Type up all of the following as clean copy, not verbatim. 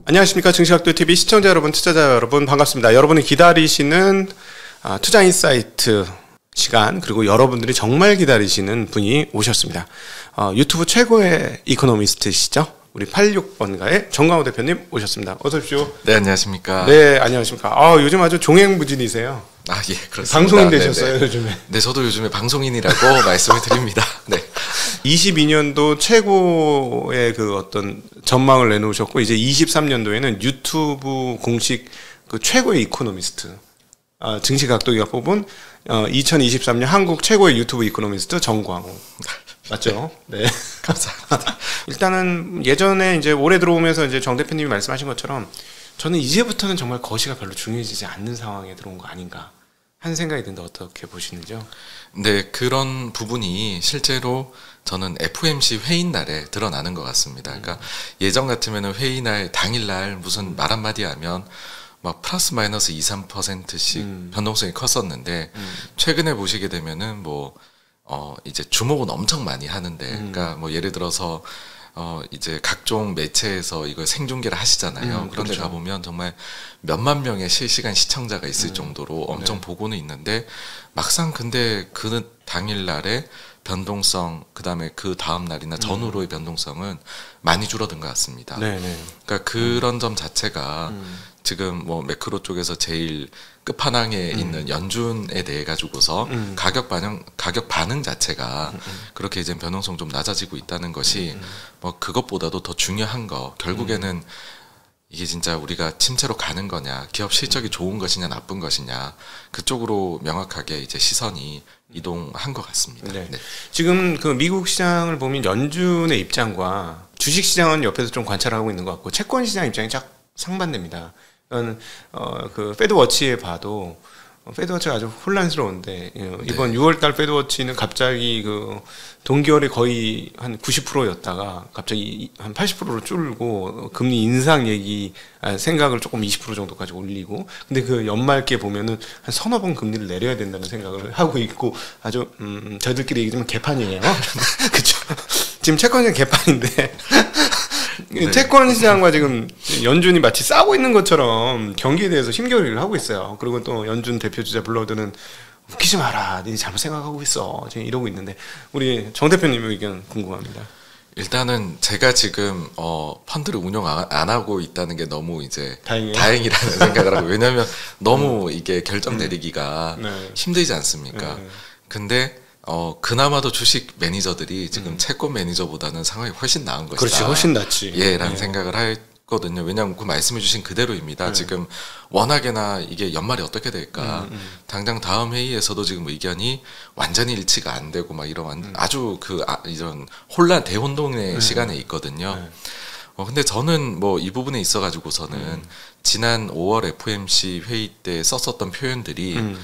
안녕하십니까. 증시각도TV 시청자 여러분, 투자자 여러분 반갑습니다. 여러분이 기다리시는 투자인사이트 시간, 그리고 여러분들이 정말 기다리시는 분이 오셨습니다. 유튜브 최고의 이코노미스트시죠? 우리 86번가의 정강호 대표님 오셨습니다. 어서 오십시오. 네, 안녕하십니까. 네, 안녕하십니까. 요즘 아주 종횡무진이세요. 아, 예, 그렇습니다. 방송인 되셨어요, 네네. 요즘에. 네, 저도 요즘에 방송인이라고 말씀을 드립니다. 네. 22년도 최고의 그 어떤 전망을 내놓으셨고, 이제 23년도에는 유튜브 공식 그 최고의 이코노미스트, 증시각도기가 뽑은 2023년 한국 최고의 유튜브 이코노미스트 정광호. 맞죠? 네. 감사합니다. 일단은 예전에 이제 올해 들어오면서 이제 정 대표님이 말씀하신 것처럼 저는 이제부터는 정말 거시가 별로 중요해지지 않는 상황에 들어온 거 아닌가 하는 생각이 드는데 어떻게 보시는지요? 네, 그런 부분이 실제로 저는 FOMC 회의 날에 드러나는 것 같습니다. 그러니까 예전 같으면 회의 날 당일날 무슨 말 한마디 하면 막 플러스 마이너스 2, 3%씩 변동성이 컸었는데 최근에 보시게 되면은 이제 주목은 엄청 많이 하는데, 그러니까 뭐 예를 들어서 이제 각종 매체에서 이걸 생중계를 하시잖아요. 그런데 그렇죠. 가보면 정말 몇만 명의 실시간 시청자가 있을 정도로 엄청 보고는 있는데, 막상 근데 그 당일날에 변동성, 그 다음에 그 다음 날이나 전후로의 변동성은 많이 줄어든 것 같습니다. 네네. 그러니까 그런 점 자체가 지금 뭐 매크로 쪽에서 제일 끝판왕에 있는 연준에 대해 가지고서 가격 반응 자체가 그렇게 이제 변동성 좀 낮아지고 있다는 것이 뭐 그것보다도 더 중요한 거, 결국에는 이게 진짜 우리가 침체로 가는 거냐, 기업 실적이 좋은 것이냐 나쁜 것이냐, 그쪽으로 명확하게 이제 시선이 이동한 것 같습니다. 네. 네. 지금 그 미국 시장을 보면 연준의 입장과 주식 시장은 옆에서 좀 관찰하고 있는 것 같고, 채권 시장 입장이 쫙 상반됩니다. 그 패드워치에 봐도 패드워치가 아주 혼란스러운데, 이번 6월달 패드워치는 갑자기 그 동기월이 거의 한 90%였다가 갑자기 한 80%로 줄고, 금리 인상 생각을 조금 20% 정도까지 올리고, 근데 그 연말께 보면은 한 서너 번 금리를 내려야 된다는 생각을 하고 있고, 아주 저희들끼리 얘기하면 개판이에요. 그렇죠. 지금 채권 시장 개판인데. 네. 채권 시장과 지금 연준이 마치 싸우고 있는 것처럼 경기에 대해서 힘겨루기를 하고 있어요. 그리고 또 연준 대표주자 블러드는 웃기지 마라, 니 잘못 생각하고 있어, 지금 이러고 있는데, 우리 정 대표님의 의견 궁금합니다. 일단은 제가 지금 펀드를 운영 안 하고 있다는 게 너무 이제 다행이에요? 다행이라는 생각을 하고, 왜냐하면 너무 이게 결정 내리기가 힘들지 않습니까? 근데 그나마도 주식 매니저들이 지금 채권 매니저보다는 상황이 훨씬 나은 것이다. 그렇지, 훨씬 낫지. 라는 생각을 했거든요. 왜냐하면 그 말씀해주신 그대로입니다. 지금 워낙에나 이게 연말이 어떻게 될까. 당장 다음 회의에서도 지금 의견이 완전히 일치가 안 되고 막 이런 아주 이런 대혼동의 시간에 있거든요. 근데 저는 뭐 이 부분에 있어가지고서는 지난 5월 FOMC 회의 때 썼었던 표현들이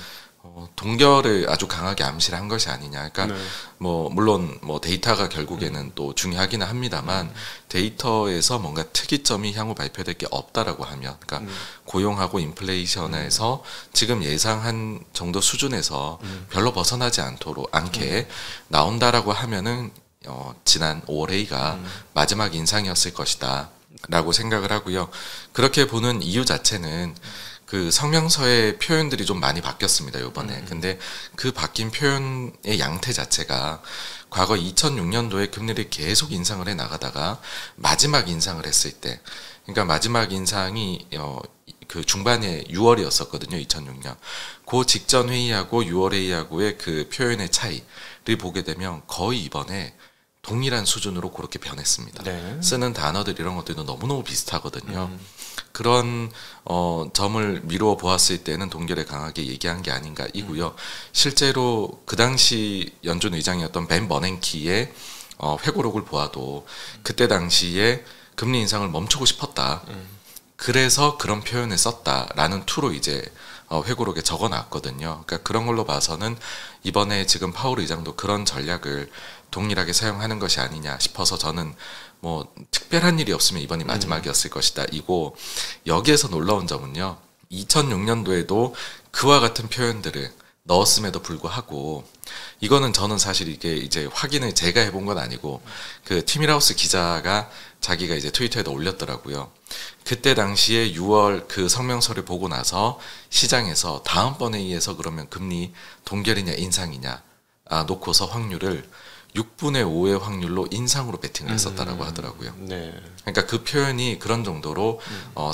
동결을 아주 강하게 암시를 한 것이 아니냐. 그러니까 물론 데이터가 결국에는 또 중요하기는 합니다만, 데이터에서 뭔가 특이점이 향후 발표될 게 없다라고 하면, 그러니까 고용하고 인플레이션에서 지금 예상한 정도 수준에서 별로 벗어나지 않게 나온다라고 하면은 지난 5월 회의가 마지막 인상이었을 것이다 라고 생각을 하고요. 그렇게 보는 이유 자체는 그 성명서의 표현들이 좀 많이 바뀌었습니다, 이번에. 근데 그 바뀐 표현의 양태 자체가 과거 2006년도에 금리를 계속 인상을 해 나가다가 마지막 인상을 했을 때, 그러니까 마지막 인상이 그 중반에 6월이었었거든요, 2006년. 그 직전 회의하고 6월 회의하고의 그 표현의 차이를 보게 되면 거의 이번에 동일한 수준으로 그렇게 변했습니다. 네. 쓰는 단어들 이런 것들도 너무너무 비슷하거든요. 그런 점을 미루어 보았을 때는 동결에 강하게 얘기한 게 아닌가 이고요. 실제로 그 당시 연준 의장이었던 벤 버냉키의 회고록을 보아도 그때 당시에 금리 인상을 멈추고 싶었다. 그래서 그런 표현을 썼다라는 투로 이제 회고록에 적어놨거든요. 그러니까 그런 걸로 봐서는 이번에 지금 파월 의장도 그런 전략을 동일하게 사용하는 것이 아니냐 싶어서, 저는 뭐 특별한 일이 없으면 이번이 마지막이었을 것이다 이고, 여기에서 놀라운 점은요, 2006년도에도 그와 같은 표현들을 넣었음에도 불구하고 이거는 저는 사실 이게 이제 확인을 제가 해본 건 아니고 그 티밀하우스 기자가 자기가 이제 트위터에다 올렸더라고요. 그때 당시에 6월 그 성명서를 보고 나서 시장에서 다음번 회의에서 그러면 금리 동결이냐 인상이냐 놓고서 확률을 6분의 5의 확률로 인상으로 베팅을 했었다라고 하더라고요. 네. 그러니까 그 표현이 그런 정도로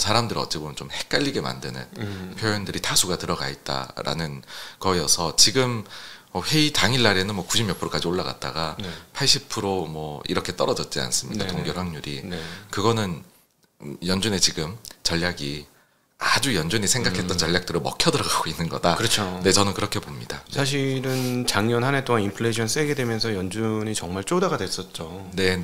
사람들을 어찌 보면 좀 헷갈리게 만드는 표현들이 다수가 들어가 있다라는 거여서 지금 회의 당일 날에는 뭐 90 몇 프로까지 올라갔다가 네. 80% 뭐 떨어졌지 않습니까? 네. 동결 확률이. 네. 그거는 연준의 지금 전략이 아주 연준이 생각했던 전략대로 먹혀 들어가고 있는 거다. 그렇죠. 네, 저는 그렇게 봅니다. 사실은 작년 한 해 동안 인플레이션 세게 되면서 연준이 정말 쪼다가 됐었죠. 네.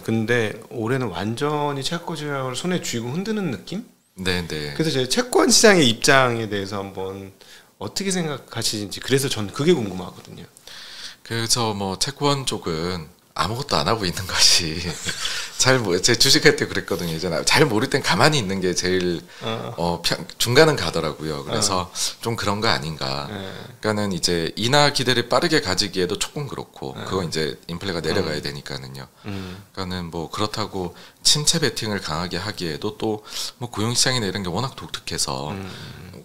근데 올해는 완전히 채권 시장을 손에 쥐고 흔드는 느낌? 네. 그래서 제 채권 시장의 입장에 대해서 한번 어떻게 생각하시는지 그래서 전 그게 궁금하거든요. 그래서 뭐 채권 쪽은 아무것도 안 하고 있는 것이 제 주식할 때 그랬거든요. 이제 잘 모를 땐 가만히 있는 게 제일 중간은 가더라고요. 그래서 좀 그런 거 아닌가. 그러니까는 이제 인하 기대를 빠르게 가지기에도 조금 그렇고 그건 이제 인플레가 내려가야 되니까는요. 그러니까는 뭐 그렇다고 침체 베팅을 강하게 하기에도 또 뭐 고용시장이나 이런 게 워낙 독특해서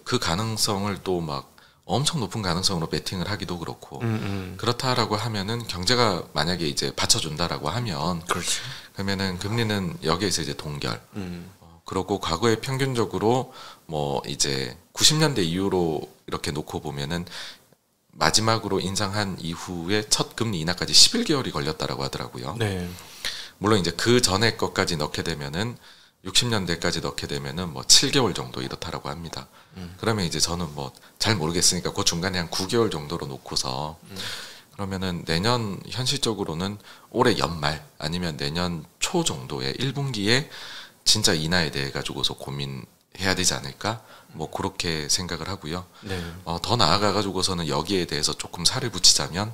그 가능성을 또 막 엄청 높은 가능성으로 베팅을 하기도 그렇고 그렇다라고 하면은 경제가 만약에 이제 받쳐준다라고 하면 그렇지. 그러면은 금리는 여기에서 이제 동결 그러고 과거에 평균적으로 뭐 이제 90년대 이후로 이렇게 놓고 보면은 마지막으로 인상한 이후에 첫 금리 인하까지 11개월이 걸렸다라고 하더라고요. 네. 물론 이제 그 전에 것까지 넣게 되면은 60년대까지 넣게 되면은 뭐 7개월 정도 이렇다라고 합니다. 그러면 이제 저는 뭐 잘 모르겠으니까 그 중간에 한 9개월 정도로 놓고서 그러면은 내년 현실적으로는 올해 연말 아니면 내년 초 정도의 1분기에 진짜 인하에 대해 가지고서 고민해야 되지 않을까? 뭐 그렇게 생각을 하고요. 네. 더 나아가 가지고서는 여기에 대해서 조금 살을 붙이자면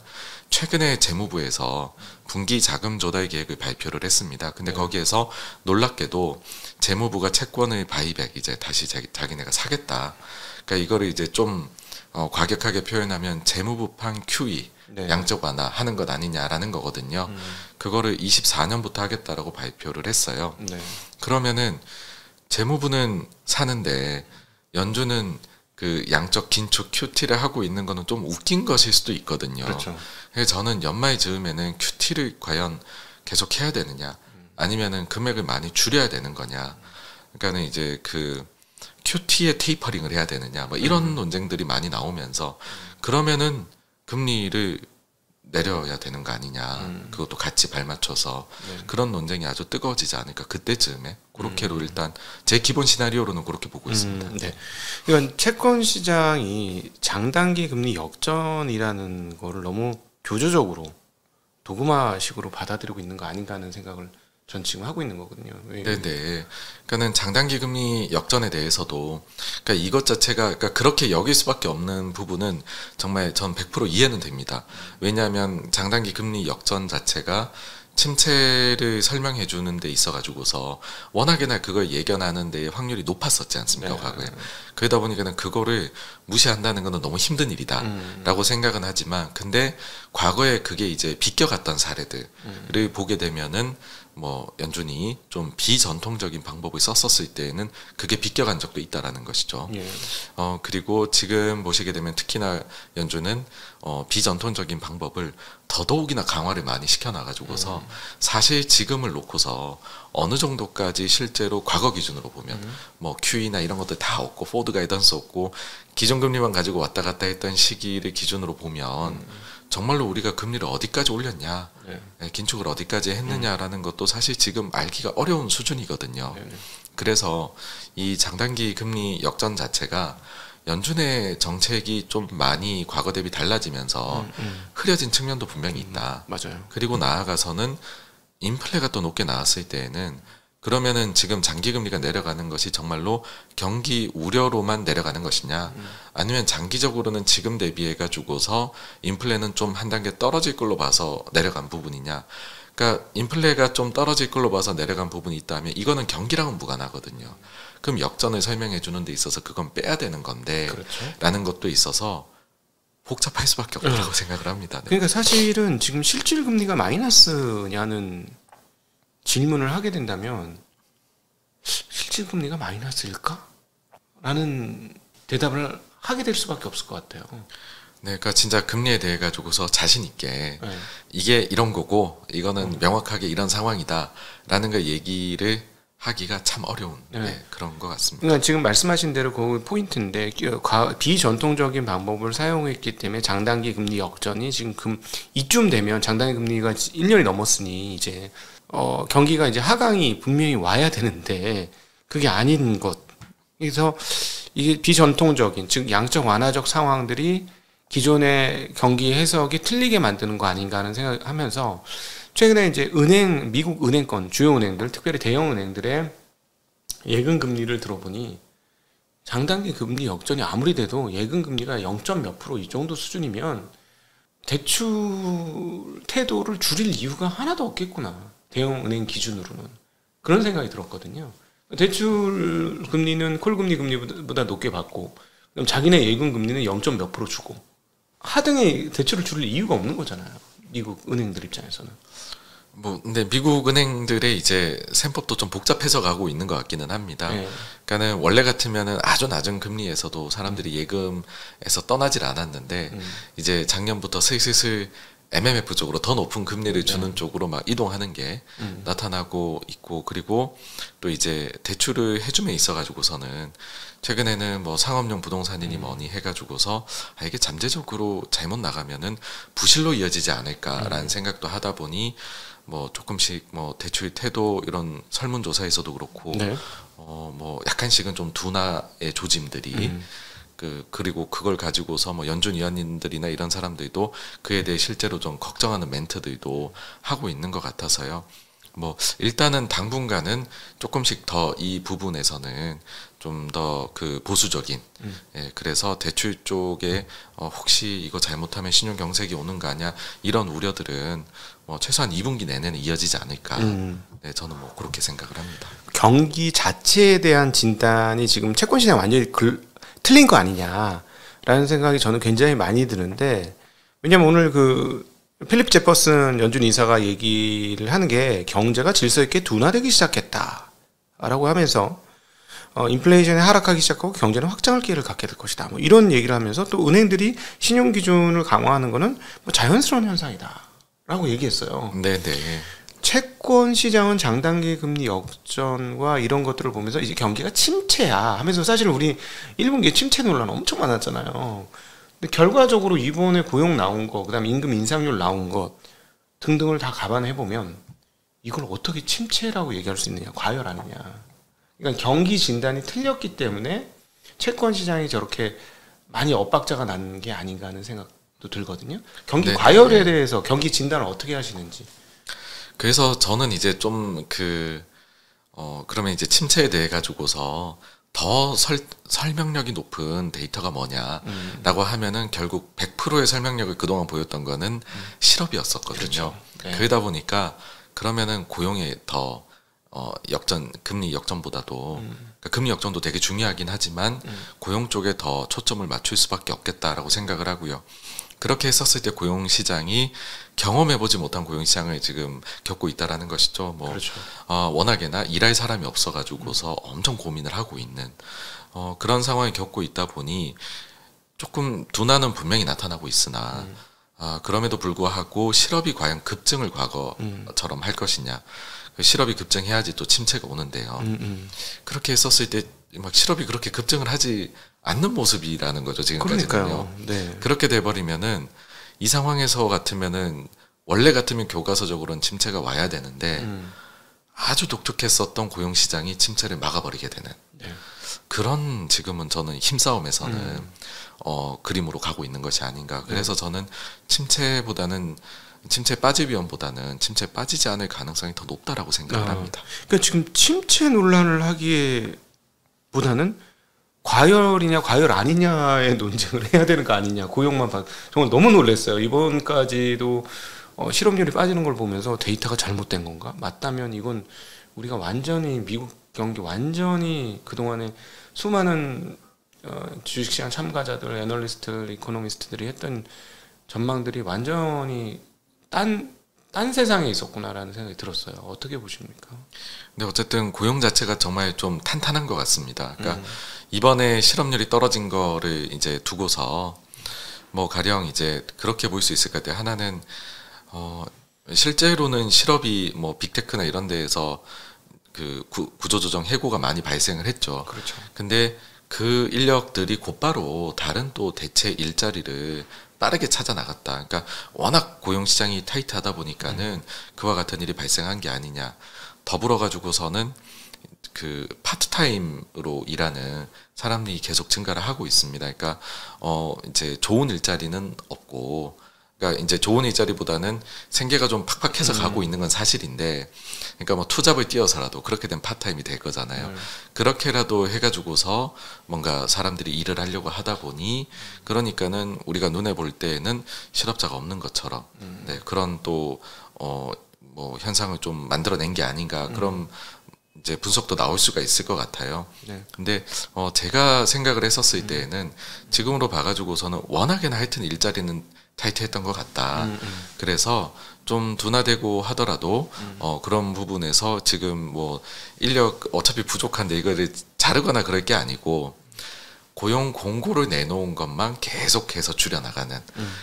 최근에 재무부에서 분기 자금 조달 계획을 발표를 했습니다. 근데 거기에서 놀랍게도 재무부가 채권을 바이백 이제 다시 자기네가 사겠다. 그러니까 이거를 이제 좀 과격하게 표현하면 재무부판 QE 네. 양적 완화하는 것 아니냐라는 거거든요. 그거를 24년부터 하겠다라고 발표를 했어요. 네. 그러면은 재무부는 사는데 연준은 그 양적 긴축 QT를 하고 있는 거는 좀 웃긴 것일 수도 있거든요. 그렇죠. 그래서 저는 연말 즈음에는 QT를 과연 계속 해야 되느냐, 아니면은 금액을 많이 줄여야 되는 거냐. 그러니까는 이제 그 QT에 테이퍼링을 해야 되느냐, 뭐 이런 논쟁들이 많이 나오면서 그러면은 금리를 내려야 되는 거 아니냐. 그것도 같이 발맞춰서 그런 논쟁이 아주 뜨거워지지 않을까. 그때쯤에 그렇게로 일단 제 기본 시나리오로는 그렇게 보고 있습니다. 네. 이건 채권 시장이 장단기 금리 역전이라는 거를 너무 교조적으로 도그마식으로 받아들이고 있는 거 아닌가 하는 생각을 전 지금 하고 있는 거거든요. 네네. 그러니까는 장단기 금리 역전에 대해서도 그러니까 이것 자체가 그러니까 그렇게 여길 수밖에 없는 부분은 정말 전 100% 이해는 됩니다. 왜냐하면 장단기 금리 역전 자체가 침체를 설명해 주는 데 있어 가지고서 워낙에나 그걸 예견하는 데 확률이 높았었지 않습니까? 과거에. 그러다 보니까는 그거를 무시한다는 거는 너무 힘든 일이다라고 생각은 하지만 근데 과거에 그게 이제 비껴갔던 사례들을 보게 되면은 뭐 연준이 좀 비전통적인 방법을 썼었을 때에는 그게 비껴간 적도 있다라는 것이죠. 예. 그리고 지금 보시게 되면 특히나 연준은 비전통적인 방법을 더더욱이나 강화를 많이 시켜놔가지고서 사실 지금을 놓고서 어느 정도까지 실제로 과거 기준으로 보면 뭐 QE나 이런 것들 다 없고 포드 가이던스 없고 기준금리만 가지고 왔다 갔다 했던 시기를 기준으로 보면 정말로 우리가 금리를 어디까지 올렸냐, 긴축을 어디까지 했느냐라는 것도 사실 지금 알기가 어려운 수준이거든요. 그래서 이 장단기 금리 역전 자체가 연준의 정책이 좀 많이 과거 대비 달라지면서 흐려진 측면도 분명히 있다. 맞아요. 그리고 나아가서는 인플레가 또 높게 나왔을 때에는 그러면은 지금 장기금리가 내려가는 것이 정말로 경기 우려로만 내려가는 것이냐, 아니면 장기적으로는 지금 대비해 가지고서 인플레는 좀 한 단계 떨어질 걸로 봐서 내려간 부분이냐. 그러니까 인플레가 좀 떨어질 걸로 봐서 내려간 부분이 있다면 이거는 경기랑은 무관하거든요. 그럼 역전을 설명해 주는 데 있어서 그건 빼야 되는 건데 그렇죠. 라는 것도 있어서 복잡할 수밖에 없다고 생각을 합니다. 네. 그러니까 사실은 지금 실질 금리가 마이너스냐는 질문을 하게 된다면 실질 금리가 마이너스일까? 라는 대답을 하게 될 수밖에 없을 것 같아요. 네, 그러니까 진짜 금리에 대해 가지고서 자신 있게 네. 이게 이런 거고 이거는 명확하게 이런 상황이다라는 걸 얘기를 하기가 참 어려운 네, 그런 것 같습니다. 그러니까 지금 말씀하신 대로 그 포인트인데 비전통적인 방법을 사용했기 때문에 장단기 금리 역전이 지금 이쯤 되면 장단기 금리가 1년이 넘었으니 이제 경기가 이제 하강이 분명히 와야 되는데 그게 아닌 것. 그래서 이게 비전통적인 즉 양적 완화적 상황들이 기존의 경기 해석이 틀리게 만드는 거 아닌가 하는 생각하면서 최근에 이제 미국 은행권 주요 은행들 특별히 대형 은행들의 예금 금리를 들어보니 장단기 금리 역전이 아무리 돼도 예금 금리가 0. 몇 % 이 정도 수준이면 대출 태도를 줄일 이유가 하나도 없겠구나. 대형 은행 기준으로는 그런 생각이 들었거든요. 대출 금리는 콜금리 금리보다 높게 받고 그럼 자기네 예금 금리는 0. 몇 % 주고 하등의 대출을 줄일 이유가 없는 거잖아요. 미국 은행들 입장에서는. 뭐 근데 미국 은행들의 이제 셈법도 좀 복잡해서 가고 있는 것 같기는 합니다. 네. 그러니까는 원래 같으면은 아주 낮은 금리에서도 사람들이 예금에서 떠나질 않았는데 이제 작년부터 슬슬 MMF 쪽으로 더 높은 금리를 주는 쪽으로 막 이동하는 게 나타나고 있고 그리고 또 이제 대출을 해줌에 있어 가지고서는 최근에는 뭐 상업용 부동산이니 뭐니 해가지고서 이게 잠재적으로 잘못 나가면은 부실로 이어지지 않을까라는 생각도 하다 보니 뭐 조금씩 뭐 대출 태도 이런 설문조사에서도 그렇고 네. 뭐 약간씩은 좀 둔화의 조짐들이 그리고 그걸 가지고서 뭐 연준 위원님들이나 이런 사람들도 그에 대해 실제로 좀 걱정하는 멘트들도 하고 있는 것 같아서요. 뭐 일단은 당분간은 조금씩 더 이 부분에서는 좀 더 그 보수적인 예, 그래서 대출 쪽에 혹시 이거 잘못하면 신용 경색이 오는 거 아니야 이런 우려들은 뭐 최소한 2분기 내내는 이어지지 않을까 네, 저는 뭐 그렇게 생각을 합니다. 경기 자체에 대한 진단이 지금 채권 시장 완전히 틀린 거 아니냐라는 생각이 저는 굉장히 많이 드는데 왜냐면 오늘 그 필립 제퍼슨 연준 이사가 얘기를 하는 게 경제가 질서 있게 둔화되기 시작했다라고 하면서 인플레이션이 하락하기 시작하고 경제는 확장할 기회를 갖게 될 것이다. 뭐 이런 얘기를 하면서 또 은행들이 신용 기준을 강화하는 거는 뭐 자연스러운 현상이다라고 얘기했어요. 네네. 채권 시장은 장단기 금리 역전과 이런 것들을 보면서 이제 경기가 침체야 하면서 사실 우리 1분기에 침체 논란 엄청 많았잖아요. 근데 결과적으로 이번에 고용 나온 거, 그다음 임금 인상률 나온 것 등등을 다 감안해 보면 이걸 어떻게 침체라고 얘기할 수 있느냐, 과열 아니냐. 그러니까 경기 진단이 틀렸기 때문에 채권 시장이 저렇게 많이 엇박자가 난 게 아닌가 하는 생각도 들거든요. 경기 네, 과열에 네. 대해서 경기 진단을 어떻게 하시는지. 그래서 저는 이제 좀 그러면 이제 침체에 대해 가지고서 더 설명력이 높은 데이터가 뭐냐라고 하면은 결국 100%의 설명력을 그동안 보였던 거는 실업이었었거든요. 그렇죠. 네. 그러다 보니까 그러면은 고용에 더 금리 역전보다도 그러니까 금리 역전도 되게 중요하긴 하지만 고용 쪽에 더 초점을 맞출 수밖에 없겠다라고 생각을 하고요. 그렇게 했었을 때 고용 시장이 경험해보지 못한 고용 시장을 지금 겪고 있다라는 것이죠. 뭐 그렇죠. 워낙에나 일할 사람이 없어가지고서 엄청 고민을 하고 있는 그런 상황을 겪고 있다 보니 조금 둔화는 분명히 나타나고 있으나 그럼에도 불구하고 실업이 과연 급증을 과거처럼 할 것이냐. 실업이 급증해야지 또 침체가 오는데요. 그렇게 했었을 때 막 실업이 그렇게 급증을 하지 않는 모습이라는 거죠 지금까지는요. 그러니까요. 네. 그렇게 돼버리면은 이 상황에서 같으면은 원래 같으면 교과서적으로는 침체가 와야 되는데 아주 독특했었던 고용 시장이 침체를 막아버리게 되는 네. 그런 지금은 저는 힘싸움에서는 그림으로 가고 있는 것이 아닌가. 그래서 저는 침체보다는 침체 빠질 위험보다는 침체 빠지지 않을 가능성이 더 높다라고 생각을 합니다. 그러니까 지금 침체 논란을 하기보다는 과열이냐 과열 아니냐의 논쟁을 해야 되는 거 아니냐. 고용만 정말 너무 놀랐어요. 이번까지도 실업률이 빠지는 걸 보면서 데이터가 잘못된 건가? 맞다면 이건 우리가 완전히 미국 경기 완전히 그동안에 수많은 주식시장 참가자들, 애널리스트, 이코노미스트들이 했던 전망들이 완전히 딴 세상에 있었구나라는 생각이 들었어요. 어떻게 보십니까? 근데 어쨌든 고용 자체가 정말 좀 탄탄한 것 같습니다. 그러니까 이번에 실업률이 떨어진 거를 이제 두고서 뭐 가령 이제 그렇게 볼 수 있을 것 같아요. 하나는 실제로는 실업이 뭐 빅테크나 이런 데에서 그 구조조정 해고가 많이 발생을 했죠. 그렇죠. 근데 그 인력들이 곧바로 다른 또 대체 일자리를 빠르게 찾아 나갔다. 그러니까 워낙 고용 시장이 타이트하다 보니까는 그와 같은 일이 발생한 게 아니냐. 더불어 가지고서는 그 파트타임으로 일하는 사람들이 계속 증가를 하고 있습니다. 그러니까 이제 좋은 일자리는 없고, 그러니까 이제 좋은 일자리보다는 생계가 좀 팍팍해서 가고 있는 건 사실인데, 그러니까 뭐 투잡을 뛰어서라도 그렇게 된 파트타임이 될 거잖아요. 그렇게라도 해가지고서 뭔가 사람들이 일을 하려고 하다 보니, 그러니까는 우리가 눈에 볼 때에는 실업자가 없는 것처럼, 네, 그런 또 뭐 현상을 좀 만들어낸 게 아닌가, 그런 이제 분석도 나올 수가 있을 것 같아요. 네. 근데 제가 생각을 했었을 때에는 지금으로 봐가지고서는 워낙에나 하여튼 일자리는 타이트했던 것 같다. 그래서 좀 둔화되고 하더라도 그런 부분에서 지금 뭐 인력 어차피 부족한데 이거를 자르거나 그럴 게 아니고 고용 공고를 내놓은 것만 계속해서 줄여나가는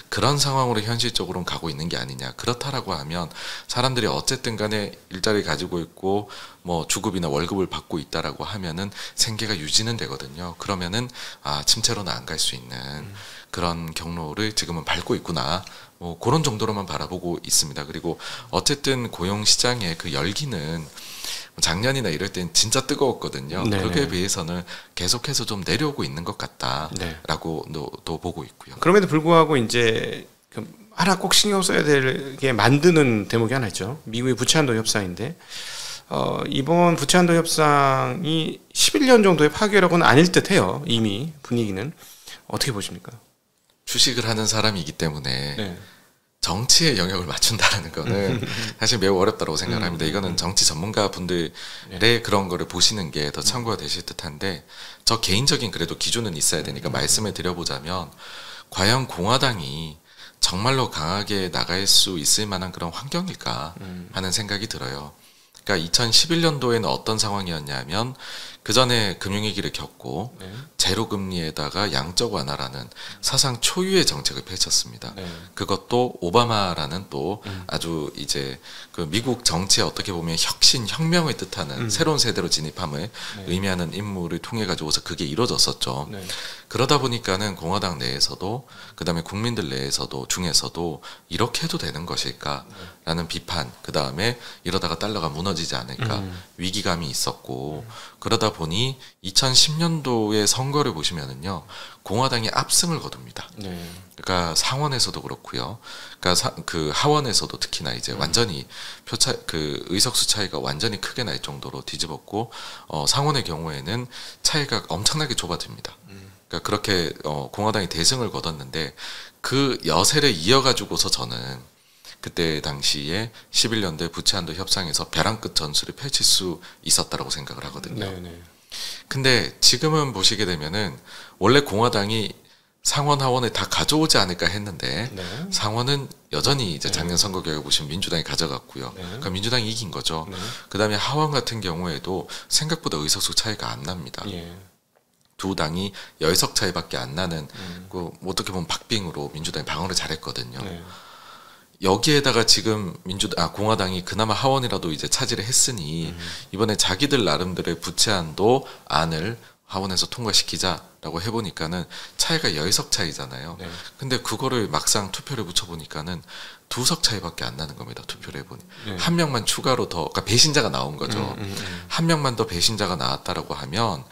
그런 상황으로 현실적으로는 가고 있는 게 아니냐. 그렇다라고 하면 사람들이 어쨌든 간에 일자리 가지고 있고 뭐 주급이나 월급을 받고 있다라고 하면은 생계가 유지는 되거든요. 그러면은 침체로는 안 갈 수 있는 그런 경로를 지금은 밟고 있구나. 뭐 그런 정도로만 바라보고 있습니다. 그리고 어쨌든 고용 시장의 그 열기는 작년이나 이럴 땐 진짜 뜨거웠거든요. 네네. 그렇게 비해서는 계속해서 좀 내려오고 있는 것 같다라고 또 보고 있고요. 그럼에도 불구하고 이제 하나 꼭 신경 써야 되게 만드는 대목이 하나 있죠. 미국의 부채한도 협상인데 이번 부채한도 협상이 11년 정도의 파괴력은 아닐 듯해요. 이미 분위기는 어떻게 보십니까? 주식을 하는 사람이기 때문에 네. 정치에 영역을 맞춘다는 거는 사실 매우 어렵다고 생각을 합니다. 이거는 정치 전문가 분들의 그런 거를 보시는 게 더 참고가 되실 듯한데 저 개인적인 그래도 기준은 있어야 되니까 말씀을 드려보자면 과연 공화당이 정말로 강하게 나갈 수 있을 만한 그런 환경일까 하는 생각이 들어요. 그러니까 2011년도에는 어떤 상황이었냐면 그 전에 금융위기를 겪고 제로금리에다가 양적 완화라는 사상 초유의 정책을 펼쳤습니다. 그것도 오바마라는 또 아주 이제 그 미국 정치에 어떻게 보면 혁명을 뜻하는 새로운 세대로 진입함을 의미하는 인물을 통해 가지고서 그게 이루어졌었죠. 그러다 보니까는 공화당 내에서도 그다음에 국민들 내에서도 중에서도 이렇게 해도 되는 것일까라는 비판, 그다음에 이러다가 달러가 무너지지 않을까 위기감이 있었고 그러다 보니 2010년도의 선거를 보시면은요 공화당이 압승을 거둡니다. 그러니까 상원에서도 그렇고요. 그러니까 그 하원에서도 특히나 이제 완전히 그 의석수 차이가 완전히 크게 날 정도로 뒤집었고 상원의 경우에는 차이가 엄청나게 좁아집니다. 그러니까 그렇게 공화당이 대승을 거뒀는데 그 여세를 이어가지고서 저는 그때 당시에 11년대 부채한도 협상에서 벼랑 끝 전술을 펼칠 수 있었다라고 생각을 하거든요. 근데 지금은 보시게 되면은 원래 공화당이 상원 하원을 다 가져오지 않을까 했는데 상원은 여전히 이제 작년 선거 결과 보시면 민주당이 가져갔고요. 그러니까 민주당이 이긴 거죠. 그다음에 하원 같은 경우에도 생각보다 의석수 차이가 안 납니다. 두 당이 10석 차이밖에 안 나는 그 어떻게 보면 박빙으로 민주당이 방어를 잘했거든요. 여기에다가 지금 공화당이 그나마 하원이라도 이제 차지를 했으니 이번에 자기들 나름대로의 부채한도 안을 하원에서 통과시키자라고 해보니까는 차이가 10석 차이잖아요. 근데 그거를 막상 투표를 붙여보니까는 2석 차이밖에 안 나는 겁니다. 투표를 해보니. 한 명만 추가로 더, 그러니까 배신자가 나온 거죠. 한 명만 더 배신자가 나왔다라고 하면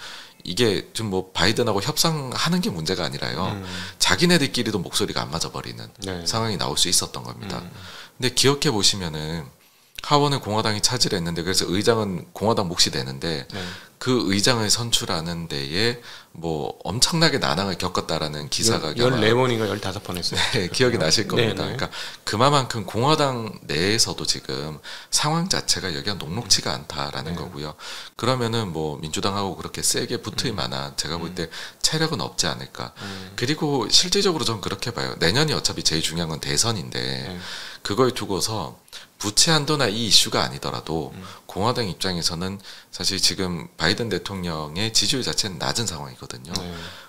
이게 좀 뭐 바이든하고 협상하는 게 문제가 아니라요. 자기네들끼리도 목소리가 안 맞아버리는 상황이 나올 수 있었던 겁니다. 근데 기억해 보시면은 하원을 공화당이 차지했는데 그래서 의장은 공화당 몫이 되는데 네. 그 의장을 선출하는 데에 뭐 엄청나게 난항을 겪었다라는 기사가 14번인가 15번 했어요. 네, 기억이 나실 겁니다. 네, 네. 그러니까 그만큼 공화당 내에서도 지금 상황 자체가 여기가 녹록치가 않다라는 거고요. 그러면은 뭐 민주당하고 그렇게 세게 붙을 만한 제가 볼 때 체력은 없지 않을까. 그리고 실질적으로 전 그렇게 봐요. 내년이 어차피 제일 중요한 건 대선인데 그걸 두고서 부채 한도나 이 이슈가 아니더라도 공화당 입장에서는 사실 지금 바이든 대통령의 지지율 자체는 낮은 상황이거든요.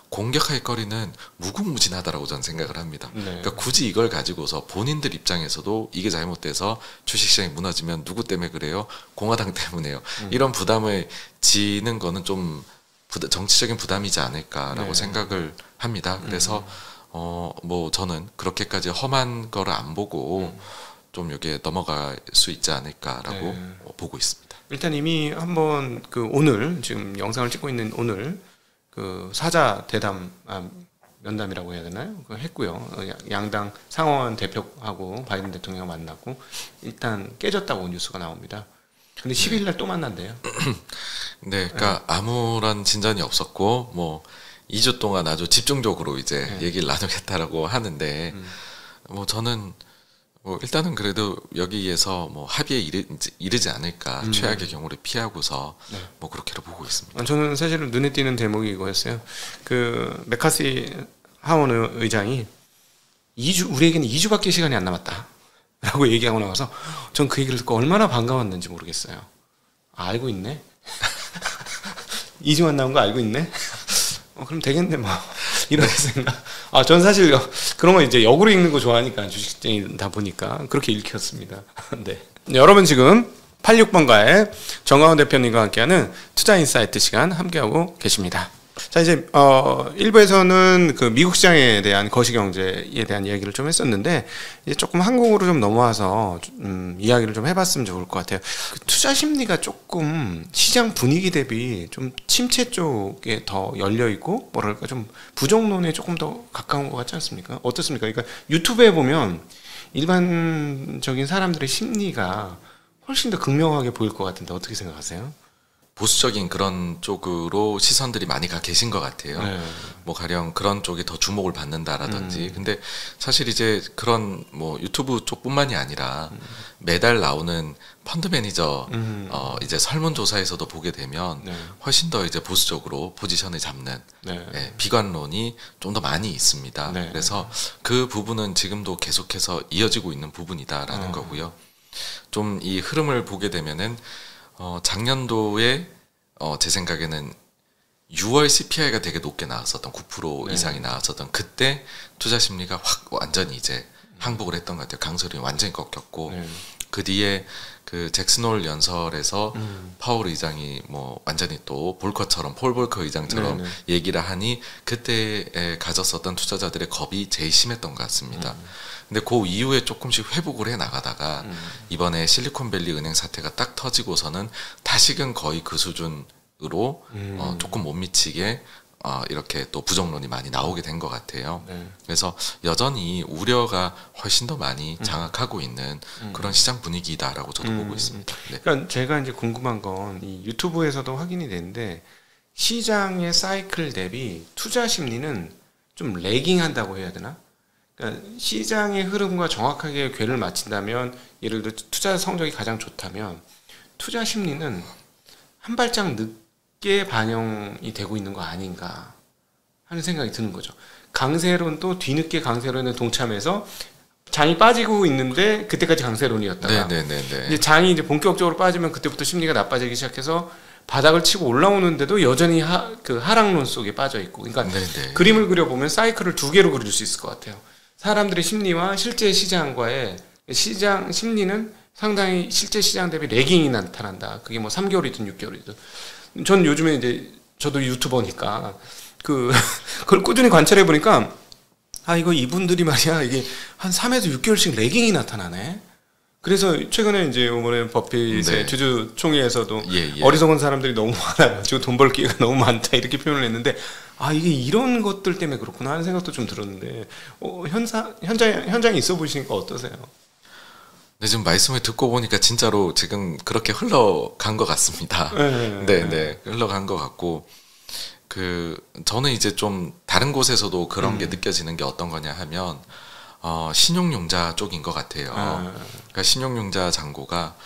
공격할 거리는 무궁무진하다라고 저는 생각을 합니다. 그러니까 굳이 이걸 가지고서 본인들 입장에서도 이게 잘못돼서 주식시장이 무너지면 누구 때문에 그래요? 공화당 때문에요. 이런 부담을 지는 거는 좀 정치적인 부담이지 않을까라고 생각을 합니다. 그래서 뭐 저는 그렇게까지 험한 거를 안 보고 좀 여기에 넘어갈 수 있지 않을까라고 보고 있습니다. 일단 이미 한번 그 오늘 지금 영상을 찍고 있는 오늘 그 사자 대담 면담이라고 해야 되나요? 그거 했고요. 양당 상원 대표하고 바이든 대통령 만났고 일단 깨졌다고 뉴스가 나옵니다. 근데 10일 날 또 만난대요. 네, 그러니까 아무런 진전이 없었고 뭐 2주 동안 아주 집중적으로 이제 얘기를 나누겠다라고 하는데 뭐 저는 뭐 일단은 그래도 여기에서 뭐 합의에 이르지 않을까 최악의 경우를 피하고서 뭐 그렇게로 보고 있습니다. 저는 사실은 눈에 띄는 대목이 이거였어요. 그 메카시 하원 의장이 우리에게는 2주밖에 시간이 안 남았다라고 얘기하고 나와서 전 그 얘기를 듣고 얼마나 반가웠는지 모르겠어요. 알고 있네. 2주만 남은 거 알고 있네. 그럼 되겠네 뭐 이런 생각. 전 사실 그런 거 이제 역으로 읽는 거 좋아하니까 주식쟁이다 보니까 그렇게 읽혔습니다. 네. 여러분 지금 86번가의 정강원 대표님과 함께하는 투자인사이트 시간 함께하고 계십니다. 자 이제 1부에서는 그 미국 시장에 대한 거시경제에 대한 이야기를 좀 했었는데 이제 조금 한국으로 좀 넘어와서 이야기를 좀 해봤으면 좋을 것 같아요. 그 투자 심리가 조금 시장 분위기 대비 좀 침체 쪽에 더 열려 있고 뭐랄까 좀 부정론에 조금 더 가까운 것 같지 않습니까? 어떻습니까? 그러니까 유튜브에 보면 일반적인 사람들의 심리가 훨씬 더 극명하게 보일 것 같은데 어떻게 생각하세요? 보수적인 그런 쪽으로 시선들이 많이 가 계신 것 같아요. 뭐 가령 그런 쪽이 더 주목을 받는다라든지. 근데 사실 이제 그런 뭐 유튜브 쪽뿐만이 아니라 매달 나오는 펀드 매니저 이제 설문조사에서도 보게 되면 훨씬 더 이제 보수적으로 포지션을 잡는 비관론이 좀 더 많이 있습니다. 그래서 그 부분은 지금도 계속해서 이어지고 있는 부분이다라는 거고요. 좀 이 흐름을 보게 되면은 작년도에 제 생각에는 6월 CPI가 되게 높게 나왔었던 9% 이상이 나왔었던 그때 투자 심리가 확 완전히 이제 항복을 했던 것 같아요. 강설이 완전히 꺾였고 그 뒤에 그 잭슨홀 연설에서 파월 의장이 뭐 완전히 또 볼커처럼 폴 볼커 의장처럼 얘기를 하니 그때에 가졌었던 투자자들의 겁이 제일 심했던 것 같습니다. 근데 그 이후에 조금씩 회복을 해 나가다가 이번에 실리콘밸리 은행 사태가 딱 터지고서는 다시금 거의 그 수준으로 조금 못 미치게 이렇게 또 부정론이 많이 나오게 된 것 같아요. 그래서 여전히 우려가 훨씬 더 많이 장악하고 있는 그런 시장 분위기다라고 저도 보고 있습니다. 네. 그러니까 제가 이제 궁금한 건 이 유튜브에서도 확인이 되는데 시장의 사이클 대비 투자 심리는 좀 레깅한다고 해야 되나? 그러니까 시장의 흐름과 정확하게 궤를 맞춘다면 예를 들어 투자 성적이 가장 좋다면 투자 심리는 한 발짝 늦게 반영이 되고 있는 거 아닌가 하는 생각이 드는 거죠. 강세론도 뒤늦게 강세론에 동참해서 장이 빠지고 있는데 그때까지 강세론이었다가 이제 장이 이제 본격적으로 빠지면 그때부터 심리가 나빠지기 시작해서 바닥을 치고 올라오는데도 여전히 그 하락론 속에 빠져 있고, 그러니까 그림을 그려보면 사이클을 두 개로 그릴 수 있을 것 같아요. 사람들의 심리와 실제 시장과의 시장 심리는 상당히 실제 시장 대비 레깅이 나타난다. 그게 뭐 3개월이든 6개월이든. 전 요즘에 이제 저도 유튜버니까 그걸 꾸준히 관찰해 보니까 이거 이분들이 말이야 이게 한 3에서 6개월씩 레깅이 나타나네. 그래서 최근에 이제 이번에 버핏의 주주 총회에서도 어리석은 사람들이 너무 많아가지고 돈 벌 기회가 너무 많다 이렇게 표현을 했는데 이게 이런 것들 때문에 그렇구나 하는 생각도 좀 들었는데 현장에 있어 보시니까 어떠세요? 네, 지금 말씀을 듣고 보니까 진짜로 지금 그렇게 흘러간 것 같습니다. 네, 흘러간 것 같고, 저는 이제 좀 다른 곳에서도 그런 게 느껴지는 게 어떤 거냐 하면, 신용융자 쪽인 것 같아요. 그러니까 신용융자 잔고가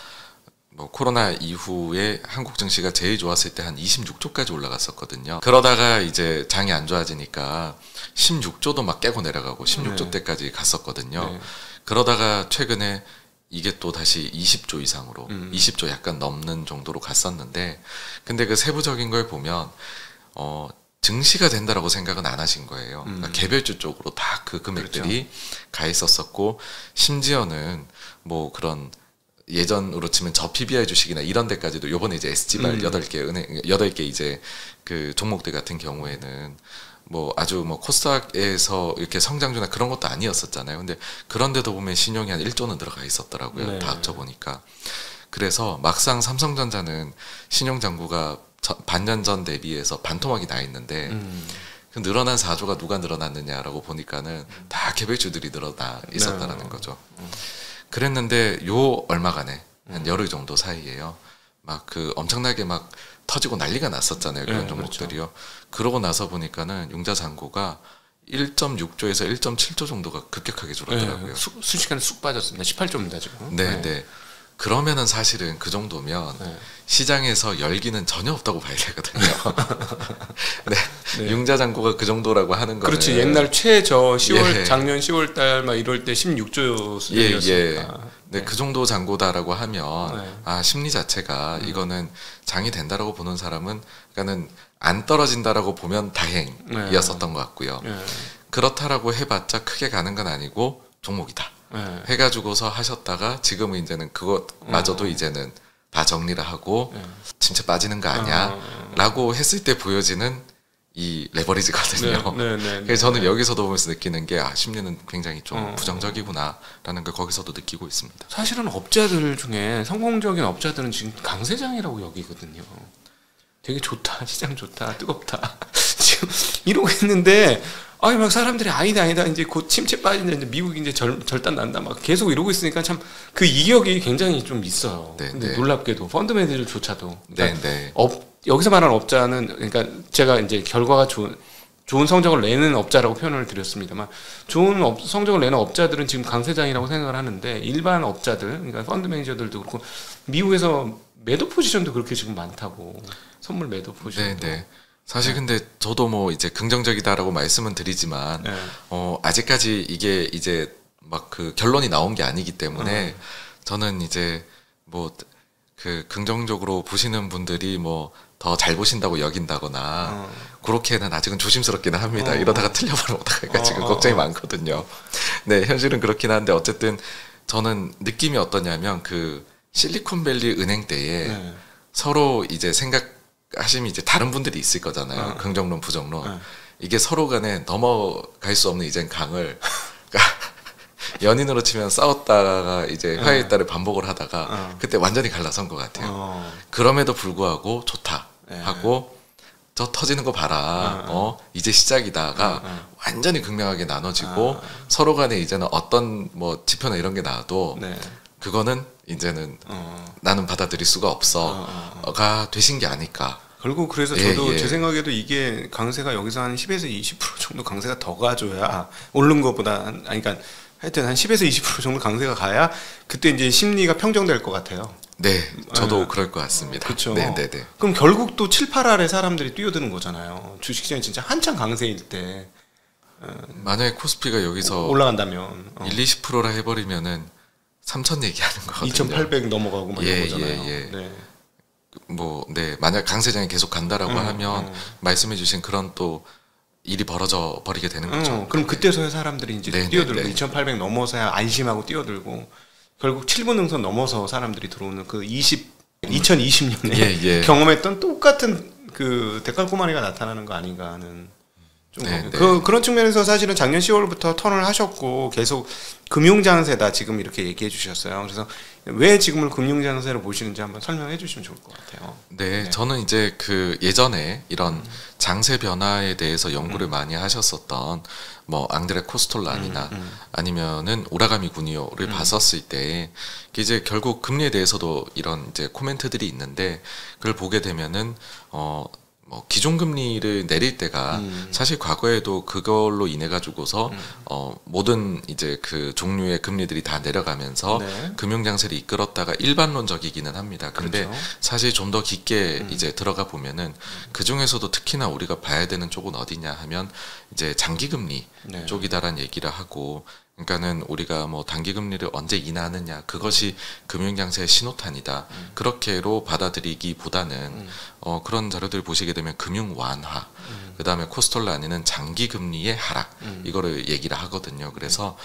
뭐 코로나 이후에 한국 증시가 제일 좋았을 때 한 26조까지 올라갔었거든요. 그러다가 이제 장이 안 좋아지니까 16조도 막 깨고 내려가고 16조 때까지 갔었거든요. 그러다가 최근에 이게 또 다시 20조 이상으로 20조 약간 넘는 정도로 갔었는데, 근데 그 세부적인 걸 보면 증시가 된다라고 생각은 안 하신 거예요. 그러니까 개별주 쪽으로 다 그 금액들이 그렇죠. 가 있었었고, 심지어는 뭐 그런 예전으로 치면 저 PBR 주식이나 이런 데까지도 요번에 이제 SG발 8개 이제 그 종목들 같은 경우에는 뭐 아주 뭐 코스닥에서 이렇게 성장주나 그런 것도 아니었었잖아요. 근데 그런데도 보면 신용이 한 1조는 들어가 있었더라고요. 네. 다 합쳐보니까. 그래서 막상 삼성전자는 신용잔고가 반년 전 대비해서 반토막이 나 있는데 그 늘어난 4조가 누가 늘어났느냐라고 보니까는 다 개별주들이 늘어나 있었다라는 거죠. 그랬는데 요 얼마간에 한 열흘 정도 사이에요. 막 그 엄청나게 막 터지고 난리가 났었잖아요. 그런 종목들이요. 그렇죠. 그러고 나서 보니까는 융자 잔고가 1.6조에서 1.7조 정도가 급격하게 줄었더라고요. 순식간에 쑥 빠졌습니다. 18조입니다 지금. 네. 그러면은 사실은 그 정도면 시장에서 열기는 전혀 없다고 봐야 되거든요. 네. 융자 잔고가 그 정도라고 하는 거는 그렇지. 옛날 최저 10월 작년 10월 달 막 이럴 때 16조 수준이었으니까. 네, 그 정도 잔고다라고 하면 심리 자체가 이거는 장이 된다라고 보는 사람은 그러니까는 안 떨어진다라고 보면 다행이었었던 것 같고요. 그렇다라고 해봤자 크게 가는 건 아니고 종목이다. 해가지고서 하셨다가 지금은 이제는 그것마저도 이제는 다 정리를 하고 진짜 빠지는 거 아니야? 라고 했을 때 보여지는 이 레버리지거든요. 그래서 저는 여기서도 보면서 느끼는 게 심리는 굉장히 좀 부정적이구나 라는 걸 거기서도 느끼고 있습니다. 사실은 업자들 중에 성공적인 업자들은 지금 강세장이라고 여기거든요. 되게 좋다, 시장 좋다, 뜨겁다 지금 이러고 있는데 막 사람들이 아니다 이제 곧 침체 빠진다, 이제 미국이 이제 절단 난다 막 계속 이러고 있으니까 참 그 이격이 굉장히 좀 있어요. 근데 놀랍게도 펀드매니저조차도 그러니까 여기서 말하는 업자는 그러니까 제가 이제 결과가 좋은 성적을 내는 업자라고 표현을 드렸습니다만, 좋은 성적을 내는 업자들은 지금 강세장이라고 생각을 하는데, 일반 업자들 그러니까 펀드 매니저들도 그렇고 미국에서 매도 포지션도 그렇게 지금 많다고, 선물 매도 포지션도. 사실 근데 저도 뭐 이제 긍정적이다라고 말씀은 드리지만 아직까지 이게 이제 막 그 결론이 나온 게 아니기 때문에 저는 이제 뭐 그 긍정적으로 보시는 분들이 뭐 더 잘 보신다고 여긴다거나 그렇게는 아직은 조심스럽기는 합니다. 이러다가 틀려버리면 어떡할까 지금 걱정이 많거든요. 네, 현실은 그렇긴 한데 어쨌든 저는 느낌이 어떠냐면 그 실리콘밸리 은행 때에 서로 이제 생각하시면 이제 다른 분들이 있을 거잖아요. 긍정론, 부정론. 이게 서로 간에 넘어갈 수 없는 이젠 강을 연인으로 치면 싸웠다가 이제 화해했다를 반복을 하다가 그때 완전히 갈라선 것 같아요. 그럼에도 불구하고 좋다 하고 저 터지는 거 봐라. 이제 시작이다가 완전히 극명하게 나눠지고 서로 간에 이제는 어떤 뭐 지표나 이런 게 나와도 그거는 이제는 나는 받아들일 수가 없어가 되신 게 아닐까. 결국 그래서 저도 제 생각에도 이게 강세가 여기서 한 10에서 20% 정도 강세가 더 가줘야 오른 것보다 그러니까 하여튼 한 10에서 20% 정도 강세가 가야 그때 이제 심리가 평정될 것 같아요. 네, 저도 그럴 것 같습니다. 그렇죠. 네. 그럼 결국 또 7, 8알에 사람들이 뛰어드는 거잖아요. 주식시장이 진짜 한창 강세일 때. 만약에 코스피가 여기서 올라간다면 1, 20%라 해버리면은 3,000 얘기하는 거거든요. 2,800 넘어가고 막 이런 거잖아요. 만약 강세장이 계속 간다라고 하면 말씀해주신 그런 또 일이 벌어져 버리게 되는 거죠. 그럼 그때서야 사람들이 이제 뛰어들고 2,800 넘어서야 안심하고 뛰어들고 결국 7분 능선 넘어서 사람들이 들어오는 그 2020년에 경험했던 똑같은 그 데칼코마니가 나타나는 거 아닌가 하는 좀 네, 네. 그런 측면에서 사실은 작년 10월부터 턴을 하셨고 계속 금융장세다 지금 이렇게 얘기해 주셨어요. 그래서 왜 지금을 금융장세로 보시는지 한번 설명해 주시면 좋을 것 같아요. 네, 저는 이제 그 예전에 이런 장세 변화에 대해서 연구를 많이 하셨었던 뭐 앙드레 코스톨란이나 아니면은 오라가미 구니오를 봤었을 때 이제 결국 금리에 대해서도 이런 이제 코멘트들이 있는데 그걸 보게 되면은 뭐 기존 금리를 내릴 때가 사실 과거에도 그걸로 인해 가지고서 모든 이제 그 종류의 금리들이 다 내려가면서 네. 금융 장세를 이끌었다가 일반론적이기는 합니다. 근데 그렇죠. 사실 좀 더 깊게 이제 들어가 보면은 그 중에서도 특히나 우리가 봐야 되는 쪽은 어디냐 하면 이제 장기 금리 네. 쪽이다라는 얘기를 하고 그러니까는 우리가 뭐 단기 금리를 언제 인하하느냐 그것이 금융 장세의 신호탄이다. 그렇게로 받아들이기보다는 그런 자료들 보시게 되면 금융 완화, 그다음에 코스톨라니는 장기 금리의 하락 이거를 얘기를 하거든요. 그래서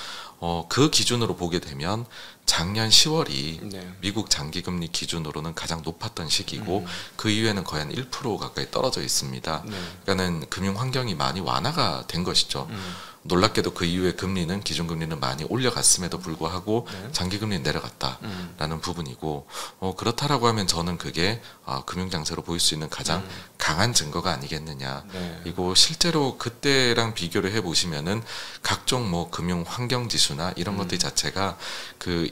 그 기준으로 보게 되면 작년 10월이 네. 미국 장기 금리 기준으로는 가장 높았던 시기고 그 이후에는 거의 한 1% 가까이 떨어져 있습니다. 네. 그러니까는 금융 환경이 많이 완화가 된 것이죠. 놀랍게도 그 이후에 금리는 기준금리는 많이 올려갔음에도 불구하고 네. 장기금리는 내려갔다라는 부분이고 그렇다라고 하면 저는 그게 금융장세로 보일 수 있는 가장 강한 증거가 아니겠느냐. 네. 이거 실제로 그때랑 비교를 해보시면은 각종 뭐 금융 환경 지수나 이런 것들 자체가 그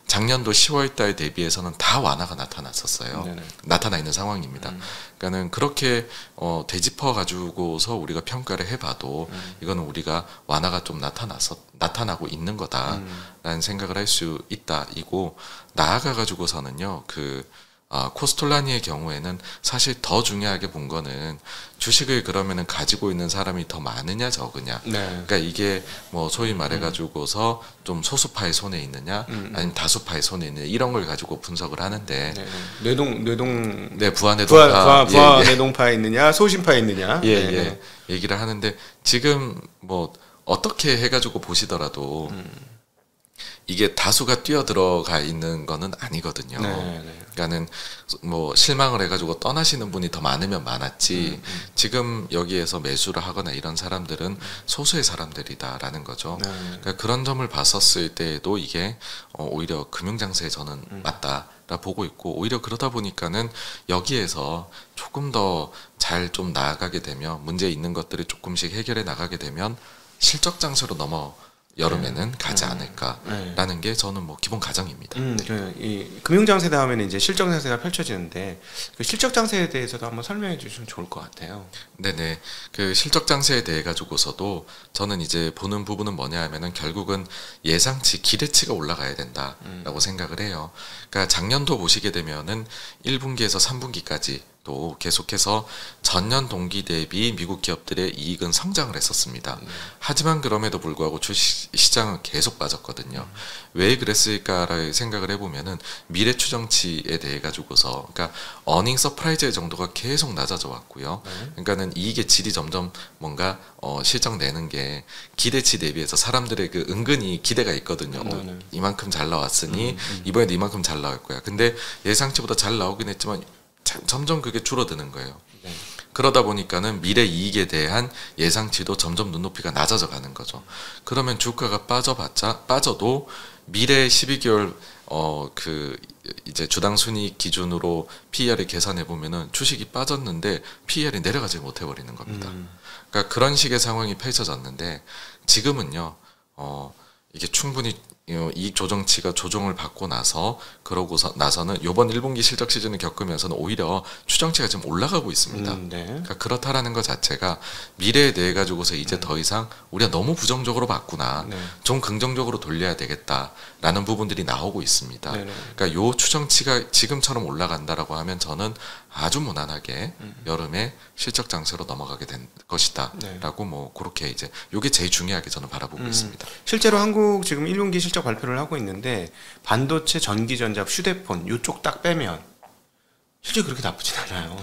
작년도 10월달 대비해서는 다 완화가 나타났었어요. 네네. 나타나 있는 상황입니다. 그러니까는 그렇게 되짚어 가지고서 우리가 평가를 해봐도 이거는 우리가 완화가 좀 나타나고 있는 거다라는 생각을 할 수 있다. 이고 나아가 가지고서는요 코스톨라니의 경우에는 사실 더 중요하게 본 거는 주식을 그러면은 가지고 있는 사람이 더 많으냐 적으냐. 네. 그러니까 이게 뭐 소위 말해가지고서 좀 소수파의 손에 있느냐, 아니면 다수파의 손에 있느냐 이런 걸 가지고 분석을 하는데. 네. 뇌동. 네, 부하뇌동파. 부하 뇌동파에 있느냐, 소심파에 있느냐. 네. 얘기를 하는데 지금 뭐 어떻게 해가지고 보시더라도. 이게 다수가 뛰어들어가 있는 거는 아니거든요. 네. 그러니까는 뭐 실망을 해가지고 떠나시는 분이 더 많으면 많았지 지금 여기에서 매수를 하거나 이런 사람들은 소수의 사람들이다라는 거죠. 네. 그러니까 그런 점을 봤었을 때에도 이게 오히려 금융장세에 저는 맞다라 보고 있고 오히려 그러다 보니까는 여기에서 조금 더 잘 좀 나아가게 되면 문제 있는 것들을 조금씩 해결해 나가게 되면 실적 장세로 여름에는 가지 않을까라는 게 저는 뭐 기본 가정입니다. 이 금융장세 다음에는 이제 실적장세가 펼쳐지는데 그 실적장세에 대해서도 한번 설명해 주시면 좋을 것 같아요. 네네. 그 실적장세에 대해 가지고서도 저는 이제 보는 부분은 뭐냐 하면은 결국은 예상치, 기대치가 올라가야 된다라고 생각을 해요. 그러니까 작년도 보시게 되면은 1분기에서 3분기까지 또 계속해서 전년 동기 대비 미국 기업들의 이익은 성장을 했었습니다. 하지만 그럼에도 불구하고 주식 시장은 계속 빠졌거든요. 왜 그랬을까를 생각을 해보면은 미래 추정치에 대해 가지고서 그러니까 어닝 서프라이즈 정도가 계속 낮아져 왔고요. 그러니까는 이익의 질이 점점 뭔가 실적 내는 게 기대치 대비해서 사람들의 그 은근히 기대가 있거든요. 이만큼 잘 나왔으니 이번에도 이만큼 잘 나올 거야. 근데 예상치보다 잘 나오긴 했지만 점점 그게 줄어드는 거예요. 네. 그러다 보니까는 미래 이익에 대한 예상치도 점점 눈높이가 낮아져 가는 거죠. 그러면 주가가 빠져도 미래 12개월 이제 주당 순이익 기준으로 PER을 계산해 보면은 주식이 빠졌는데 PER이 내려가지 못해 버리는 겁니다. 그러니까 그런 식의 상황이 펼쳐졌는데 지금은요. 이게 충분히 이익 조정치가 조정을 받고 나서는 이번 1분기 실적 시즌을 겪으면서는 오히려 추정치가 지금 올라가고 있습니다. 네. 그러니까 그렇다라는 것 자체가 미래에 대해 가지고서 이제 더 이상 우리가 너무 부정적으로 봤구나. 네. 좀 긍정적으로 돌려야 되겠다라는 부분들이 나오고 있습니다. 네네. 그러니까 요 추정치가 지금처럼 올라간다라고 하면 저는 아주 무난하게 여름에 실적 장세로 넘어가게 된 것이다라고 뭐 그렇게 이제 요게 제일 중요하게 저는 바라보고 있습니다. 실제로 한국 지금 1분기 실적 발표를 하고 있는데 반도체, 전기전자, 휴대폰 요쪽 딱 빼면 실제 그렇게 나쁘진 않아요.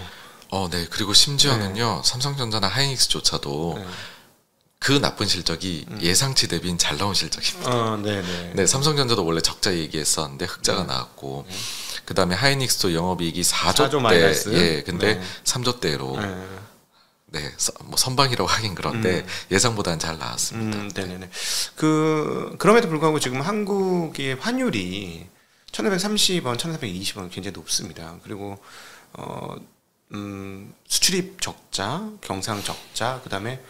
네. 그리고 심지어는요. 삼성전자나 하이닉스조차도 그 나쁜 실적이 예상치 대비인 잘 나온 실적입니다. 네네. 네, 삼성전자도 원래 적자 얘기했었는데 흑자가 나왔고 그다음에 하이닉스도 영업이익이 4조 대, 마이너스. 근데 3조대로 네, 뭐 선방이라고 하긴 그런데 예상보다는 잘 나왔습니다. 네네네. 그럼에도 불구하고 지금 한국의 환율이 1,430원, 1,420원 굉장히 높습니다. 그리고 수출입 적자, 경상 적자, 그다음에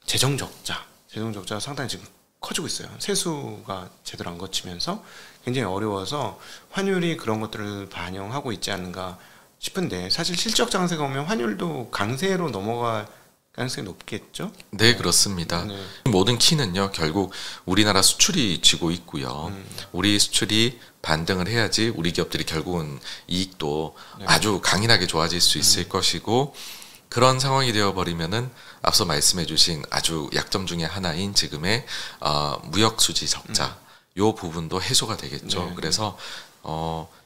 재정 적자가 상당히 지금 커지고 있어요. 세수가 제대로 안 거치면서 굉장히 어려워서 환율이 그런 것들을 반영하고 있지 않는가 싶은데, 사실 실적 장세가 오면 환율도 강세로 넘어갈 가능성이 높겠죠? 네, 그렇습니다. 네. 모든 키는요, 결국 우리나라 수출이 쥐고 있고요. 우리 수출이 반등을 해야지 우리 기업들이 결국은 이익도 네. 아주 강인하게 좋아질 수 있을 것이고, 그런 상황이 되어버리면은 앞서 말씀해주신 아주 약점 중에 하나인 지금의 무역 수지 적자, 요 부분도 해소가 되겠죠. 네. 그래서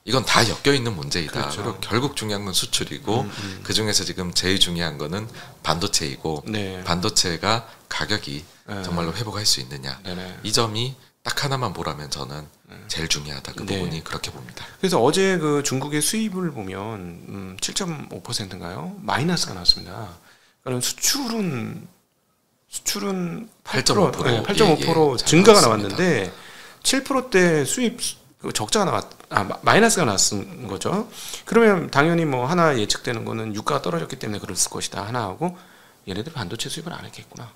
이건 다 엮여 있는 문제이다. 그렇죠. 그리고 결국 중요한 건 수출이고 그 중에서 지금 제일 중요한 거는 반도체이고, 네. 반도체가 가격이 네. 정말로 회복할 수 있느냐. 네네. 이 점이 딱 하나만 보라면 저는 제일 중요하다. 그 네. 부분이 그렇게 봅니다. 그래서 어제 그 중국의 수입을 보면 7.5%인가요? 마이너스가 나왔습니다. 그럼 수출은 8.5%, 네, 8.5% 잘 증가가 나왔습니다. 나왔는데 7%대 수입 적자가 마이너스가 났은 거죠. 그러면 당연히 뭐 하나 예측되는 거는 유가가 떨어졌기 때문에 그랬을 것이다 하나 하고, 얘네들 반도체 수입을 안 했겠구나.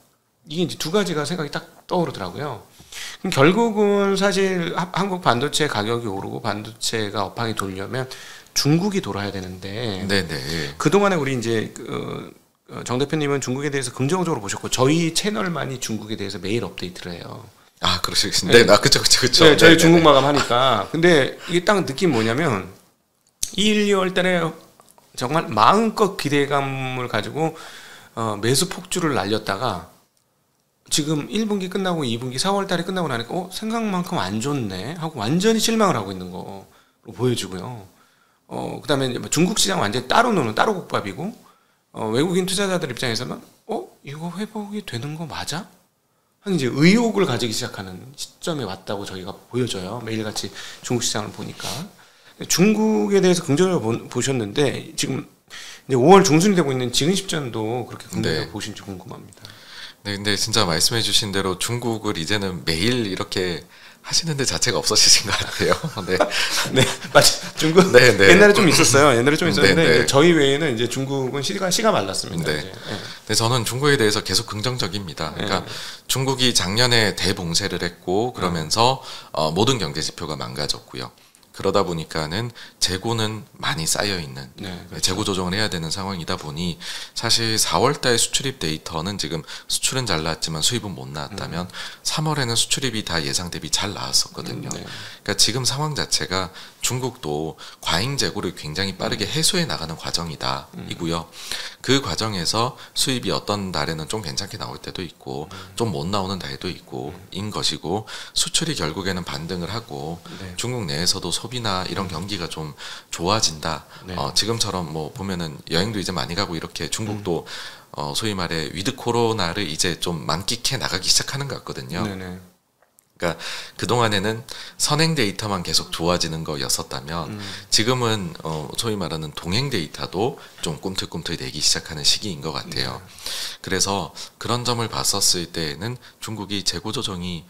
이게 이제 두 가지가 생각이 딱 떠오르더라고요. 그럼 결국은 사실 한국 반도체 가격이 오르고 반도체가 업황이 돌려면 중국이 돌아야 되는데, 네네. 그동안에 우리 이제 정 대표님은 중국에 대해서 긍정적으로 보셨고, 저희 채널만이 중국에 대해서 매일 업데이트를 해요. 아, 그러시겠습니다. 네, 그쵸. 네, 저희 중국 마감 하니까. 근데 이게 딱 느낌 뭐냐면 2월, 2월 달에 정말 마음껏 기대감을 가지고 매수 폭주를 날렸다가 지금 1분기 끝나고 2분기 4월 달에 끝나고 나니까 생각만큼 안 좋네 하고 완전히 실망을 하고 있는 거로 보여지고요. 그다음에 중국 시장 완전히 따로 노는 따로 국밥이고, 외국인 투자자들 입장에서는 이거 회복이 되는 거 맞아? 한 이제 의혹을 가지기 시작하는 시점에 왔다고 저희가 보여져요. 매일같이 중국 시장을 보니까. 중국에 대해서 긍정적으로 보셨는데 지금 이제 5월 중순이 되고 있는 지금 시점도 그렇게 긍정적으로 네. 보신지 궁금합니다. 네, 근데 진짜 말씀해주신 대로 중국을 이제는 매일 이렇게 하시는 데 자체가 없어지신 것 같아요. 네. 네, 맞아. 중국 네, 네. 옛날에 좀 있었어요. 옛날에 좀 있었는데 네, 네. 이제 저희 외에는 이제 중국은 시가 말랐습니다. 네. 이제. 근데 저는 중국에 대해서 계속 긍정적입니다. 그러니까 중국이 작년에 대봉쇄를 했고 그러면서 모든 경제 지표가 망가졌고요. 그러다 보니까는 재고는 많이 쌓여 있는, 네, 그렇죠. 재고 조정을 해야 되는 상황이다 보니 사실 4월달 수출입 데이터는 지금 수출은 잘 나왔지만 수입은 못 나왔다면 3월에는 수출입이 다 예상 대비 잘 나왔었거든요. 네. 그러니까 지금 상황 자체가 중국도 과잉 재고를 굉장히 빠르게 해소해 나가는 과정이다 이고요. 그 과정에서 수입이 어떤 달에는 좀 괜찮게 나올 때도 있고 좀 못 나오는 달도 있고 인 것이고, 수출이 결국에는 반등을 하고 네. 중국 내에서도 소비나 이런 경기가 좀 좋아진다. 네. 지금처럼 뭐 보면은 여행도 이제 많이 가고 이렇게 중국도 소위 말해 위드 코로나를 이제 좀 만끽해 나가기 시작하는 것 같거든요. 네네. 그러니까 그동안에는 선행 데이터만 계속 좋아지는 거였었다면 지금은 소위 말하는 동행 데이터도 좀 꿈틀꿈틀 내기 시작하는 시기인 것 같아요. 그래서 그런 점을 봤었을 때에는 중국이 재고 조정이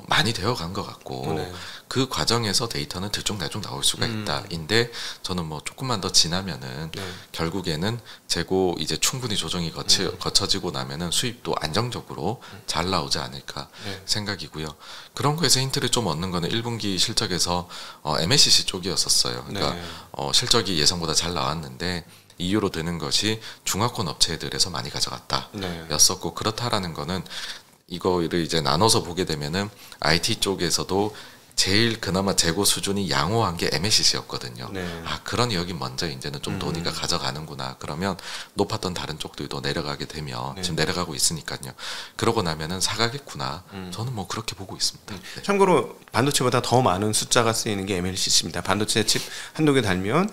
많이 되어간 것 같고 네. 그 과정에서 데이터는 들쭉날쭉 나올 수가 있다인데, 저는 뭐 조금만 더 지나면은 네. 결국에는 재고 이제 충분히 조정이 거쳐지고 나면은 수입도 안정적으로 잘 나오지 않을까 네. 생각이고요. 그런 거에서 힌트를 좀 얻는 거는 1분기 실적에서 MLCC 쪽이었었어요. 그러니까 네. 실적이 예상보다 잘 나왔는데 이유로 드는 것이 중화권 업체들에서 많이 가져갔다 네. 였었고, 그렇다라는 거는 이거를 이제 나눠서 보게 되면은 IT 쪽에서도 제일 그나마 재고 수준이 양호한 게 MLCC였거든요. 네. 그러니 여기 먼저 이제는 좀 돈이가 가져가는구나. 그러면 높았던 다른 쪽들도 내려가게 되면 네. 지금 내려가고 있으니까요. 그러고 나면은 사가겠구나. 저는 뭐 그렇게 보고 있습니다. 네. 참고로 반도체보다 더 많은 숫자가 쓰이는 게 MLCC입니다. 반도체 칩 한두 개 달면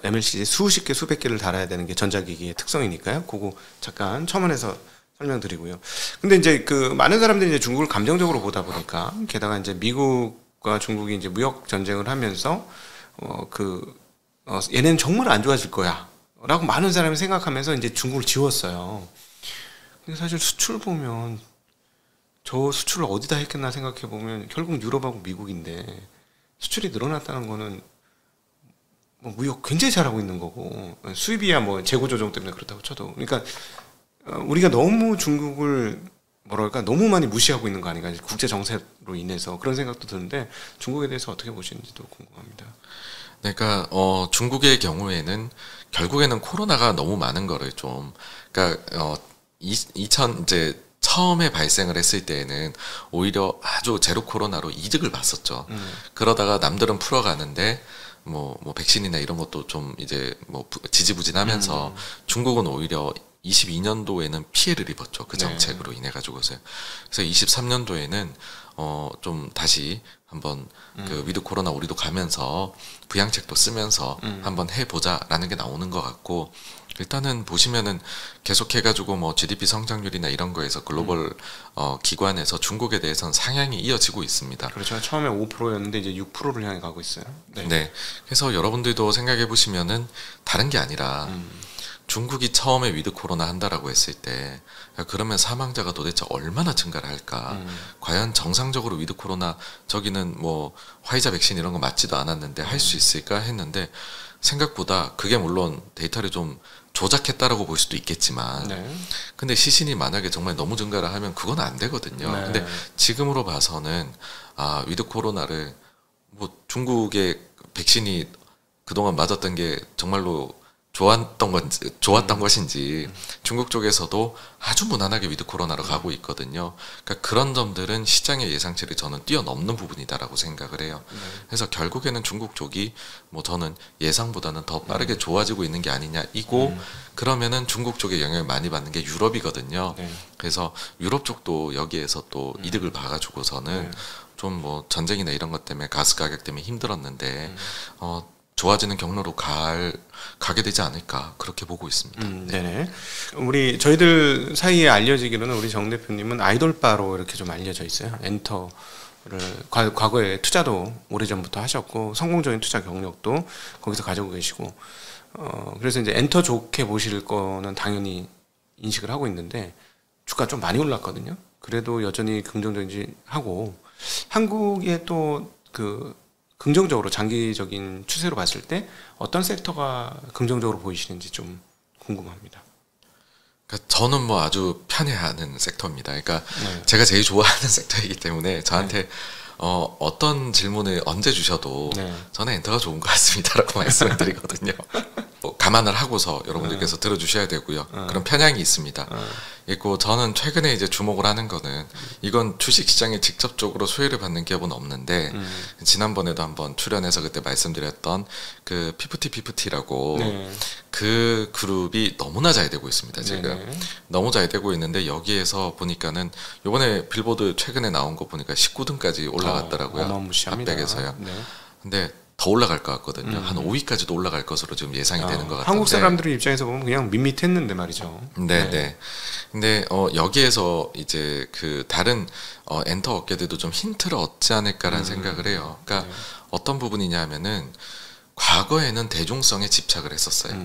MLCC 수십 개, 수백 개를 달아야 되는 게 전자기기의 특성이니까요. 그거 잠깐 첨언해서 설명드리고요. 근데 이제 그 많은 사람들이 이제 중국을 감정적으로 보다 보니까, 게다가 이제 미국과 중국이 이제 무역 전쟁을 하면서 얘네는 정말 안 좋아질 거야라고 많은 사람이 생각하면서 이제 중국을 지웠어요. 근데 사실 수출 보면 저 수출을 어디다 했겠나 생각해 보면 결국 유럽하고 미국인데 수출이 늘어났다는 거는 뭐 무역 굉장히 잘하고 있는 거고 수입이야 뭐 재고 조정 때문에 그렇다고 쳐도 그러니까 우리가 너무 중국을 뭐랄까 너무 많이 무시하고 있는 거 아닌가 국제 정세로 인해서 그런 생각도 드는데 중국에 대해서 어떻게 보시는지도 궁금합니다. 그러니까 중국의 경우에는 결국에는 코로나가 너무 많은 거를 좀 그러니까 2000 이제 처음에 발생을 했을 때에는 오히려 아주 제로 코로나로 이득을 봤었죠. 그러다가 남들은 풀어가는데 뭐 백신이나 이런 것도 좀 이제 뭐 지지부진하면서 중국은 오히려 22년도에는 피해를 입었죠. 그 정책으로 인해 가지고서요. 그래서 23년도에는 좀 다시 한번 그 위드 코로나 우리도 가면서 부양책도 쓰면서 한번 해보자라는 게 나오는 것 같고 일단은 보시면은 계속해가지고 뭐 GDP 성장률이나 이런 거에서 글로벌 기관에서 중국에 대해서는 상향이 이어지고 있습니다. 그렇죠. 처음에 5%였는데 이제 6%를 향해 가고 있어요. 네. 네. 그래서 여러분들도 생각해 보시면은 다른 게 아니라 중국이 처음에 위드 코로나 한다라고 했을 때 그러면 사망자가 도대체 얼마나 증가를 할까? 과연 정상적으로 위드 코로나 저기는 뭐 화이자 백신 이런 거 맞지도 않았는데 할 수 있을까 했는데 생각보다 그게 물론 데이터를 좀 조작했다라고 볼 수도 있겠지만 네. 근데 시신이 만약에 정말 너무 증가를 하면 그건 안 되거든요. 네. 근데 지금으로 봐서는 위드 코로나를 뭐 중국의 백신이 그동안 맞았던 게 정말로 좋았던 것인지 중국 쪽에서도 아주 무난하게 위드 코로나로 가고 있거든요. 그러니까 그런 점들은 시장의 예상치를 저는 뛰어넘는 부분이다라고 생각을 해요. 그래서 결국에는 중국 쪽이 뭐 저는 예상보다는 더 빠르게 좋아지고 있는 게 아니냐이고 그러면은 중국 쪽에 영향을 많이 받는 게 유럽이거든요. 네. 그래서 유럽 쪽도 여기에서 또 이득을 봐가지고서는 좀 뭐 전쟁이나 이런 것 때문에 가스 가격 때문에 힘들었는데 좋아지는 경로로 가게 되지 않을까 그렇게 보고 있습니다. 네네. 저희들 사이에 알려지기로는 우리 정 대표님은 아이돌바로 이렇게 좀 알려져 있어요. 엔터를 과거에 투자도 오래전부터 하셨고 성공적인 투자 경력도 거기서 가지고 계시고 그래서 이제 엔터 좋게 보실 거는 당연히 인식을 하고 있는데 주가 좀 많이 올랐거든요. 그래도 여전히 긍정적인지 하고 한국의 또 그 긍정적으로 장기적인 추세로 봤을 때 어떤 섹터가 긍정적으로 보이시는지 좀 궁금합니다. 그러니까 저는 뭐 아주 편애하는 섹터입니다. 그러니까 제가 제일 좋아하는 섹터이기 때문에 저한테 어떤 질문을 언제 주셔도 저는 엔터가 좋은 것 같습니다라고 말씀을 드리거든요. 감안을 하고서 여러분들께서 들어주셔야 되고요. 그런 편향이 있습니다. 있고 저는 최근에 이제 주목을 하는 거는 이건 주식시장에 직접적으로 수혜를 받는 기업은 없는데 지난번에도 한번 출연해서 그때 말씀드렸던 그 피프티라고 그 그룹이 너무나 잘 되고 있습니다. 지금 너무 잘 되고 있는데 여기에서 보니까는 요번에 빌보드 최근에 나온 거 보니까 19등까지 올라갔더라고요. 어마무시합니다. 핫백에서요. 근데 더 올라갈 것 같거든요. 한 5위까지도 올라갈 것으로 지금 예상이 되는 것 같은데 한국 사람들의 입장에서 보면 그냥 밋밋했는데 말이죠. 네. 근데 여기에서 이제 그 다른 엔터 업계들도 좀 힌트를 얻지 않을까라는 생각을 해요. 그러니까 어떤 부분이냐면은 과거에는 대중성에 집착을 했었어요.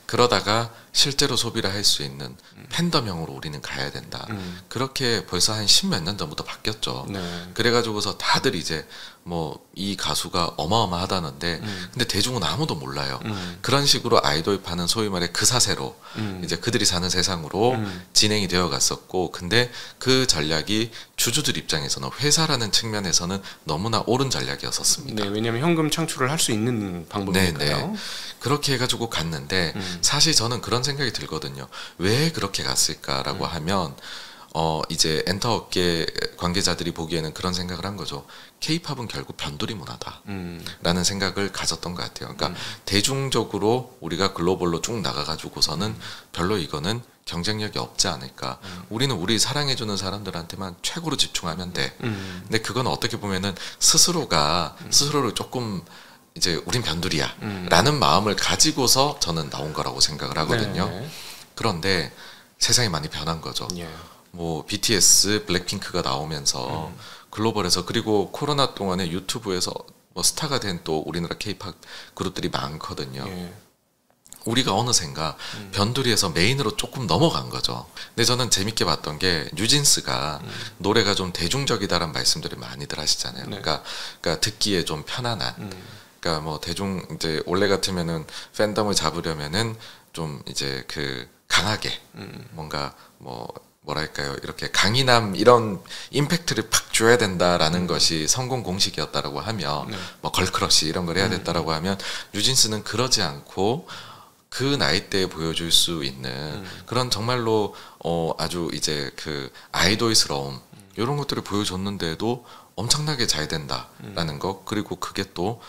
그러다가 실제로 소비를 할 수 있는 팬덤형으로 우리는 가야 된다. 그렇게 벌써 한 10몇 년 전부터 바뀌었죠. 그래가지고서 다들 이제 뭐 이 가수가 어마어마하다는데 근데 대중은 아무도 몰라요. 그런 식으로 아이돌파는 소위 말해 그 사세로 이제 그들이 사는 세상으로 진행이 되어 갔었고 근데 그 전략이 주주들 입장에서는 회사라는 측면에서는 너무나 옳은 전략이었었습니다. 네, 왜냐하면 현금 창출을 할 수 있는 방법이니까요. 그렇게 해가지고 갔는데 사실 저는 그런 생각이 들거든요. 왜 그렇게 갔을까라고 하면 이제 엔터 업계 관계자들이 보기에는 그런 생각을 한 거죠. K-팝은 결국 변두리 문화다라는 생각을 가졌던 것 같아요. 그러니까 대중적으로 우리가 글로벌로 쭉 나가가지고서는 별로 이거는 경쟁력이 없지 않을까. 우리는 우리 사랑해주는 사람들한테만 최고로 집중하면 돼. 근데 그건 어떻게 보면은 스스로를 조금 이제 우린 변두리야 라는 마음을 가지고서 저는 나온 거라고 생각을 하거든요. 그런데 세상이 많이 변한 거죠. 뭐 BTS, 블랙핑크가 나오면서 글로벌에서 그리고 코로나 동안에 유튜브에서 뭐 스타가 된 또 우리나라 K-팝 그룹들이 많거든요. 우리가 어느샌가 변두리에서 메인으로 조금 넘어간 거죠. 근데 저는 재밌게 봤던 게 뉴진스가 노래가 좀 대중적이다라는 말씀들을 많이들 하시잖아요. 네. 그러니까 듣기에 좀 편안한. 그러니까 뭐 대중 이제 원래 같으면은 팬덤을 잡으려면은 좀 이제 그 강하게 뭔가 뭐랄까요, 이렇게 강인함 이런 임팩트를 팍 줘야 된다라는 것이 성공 공식이었다라고 하면 뭐 걸크러쉬 이런 걸 해야 됐다라고 하면 뉴진스는 그러지 않고 그 나이대에 보여줄 수 있는 그런 정말로 아주 이제 그 아이돌스러움 이런 것들을 보여줬는데도 엄청나게 잘 된다라는 거. 그리고 그게 또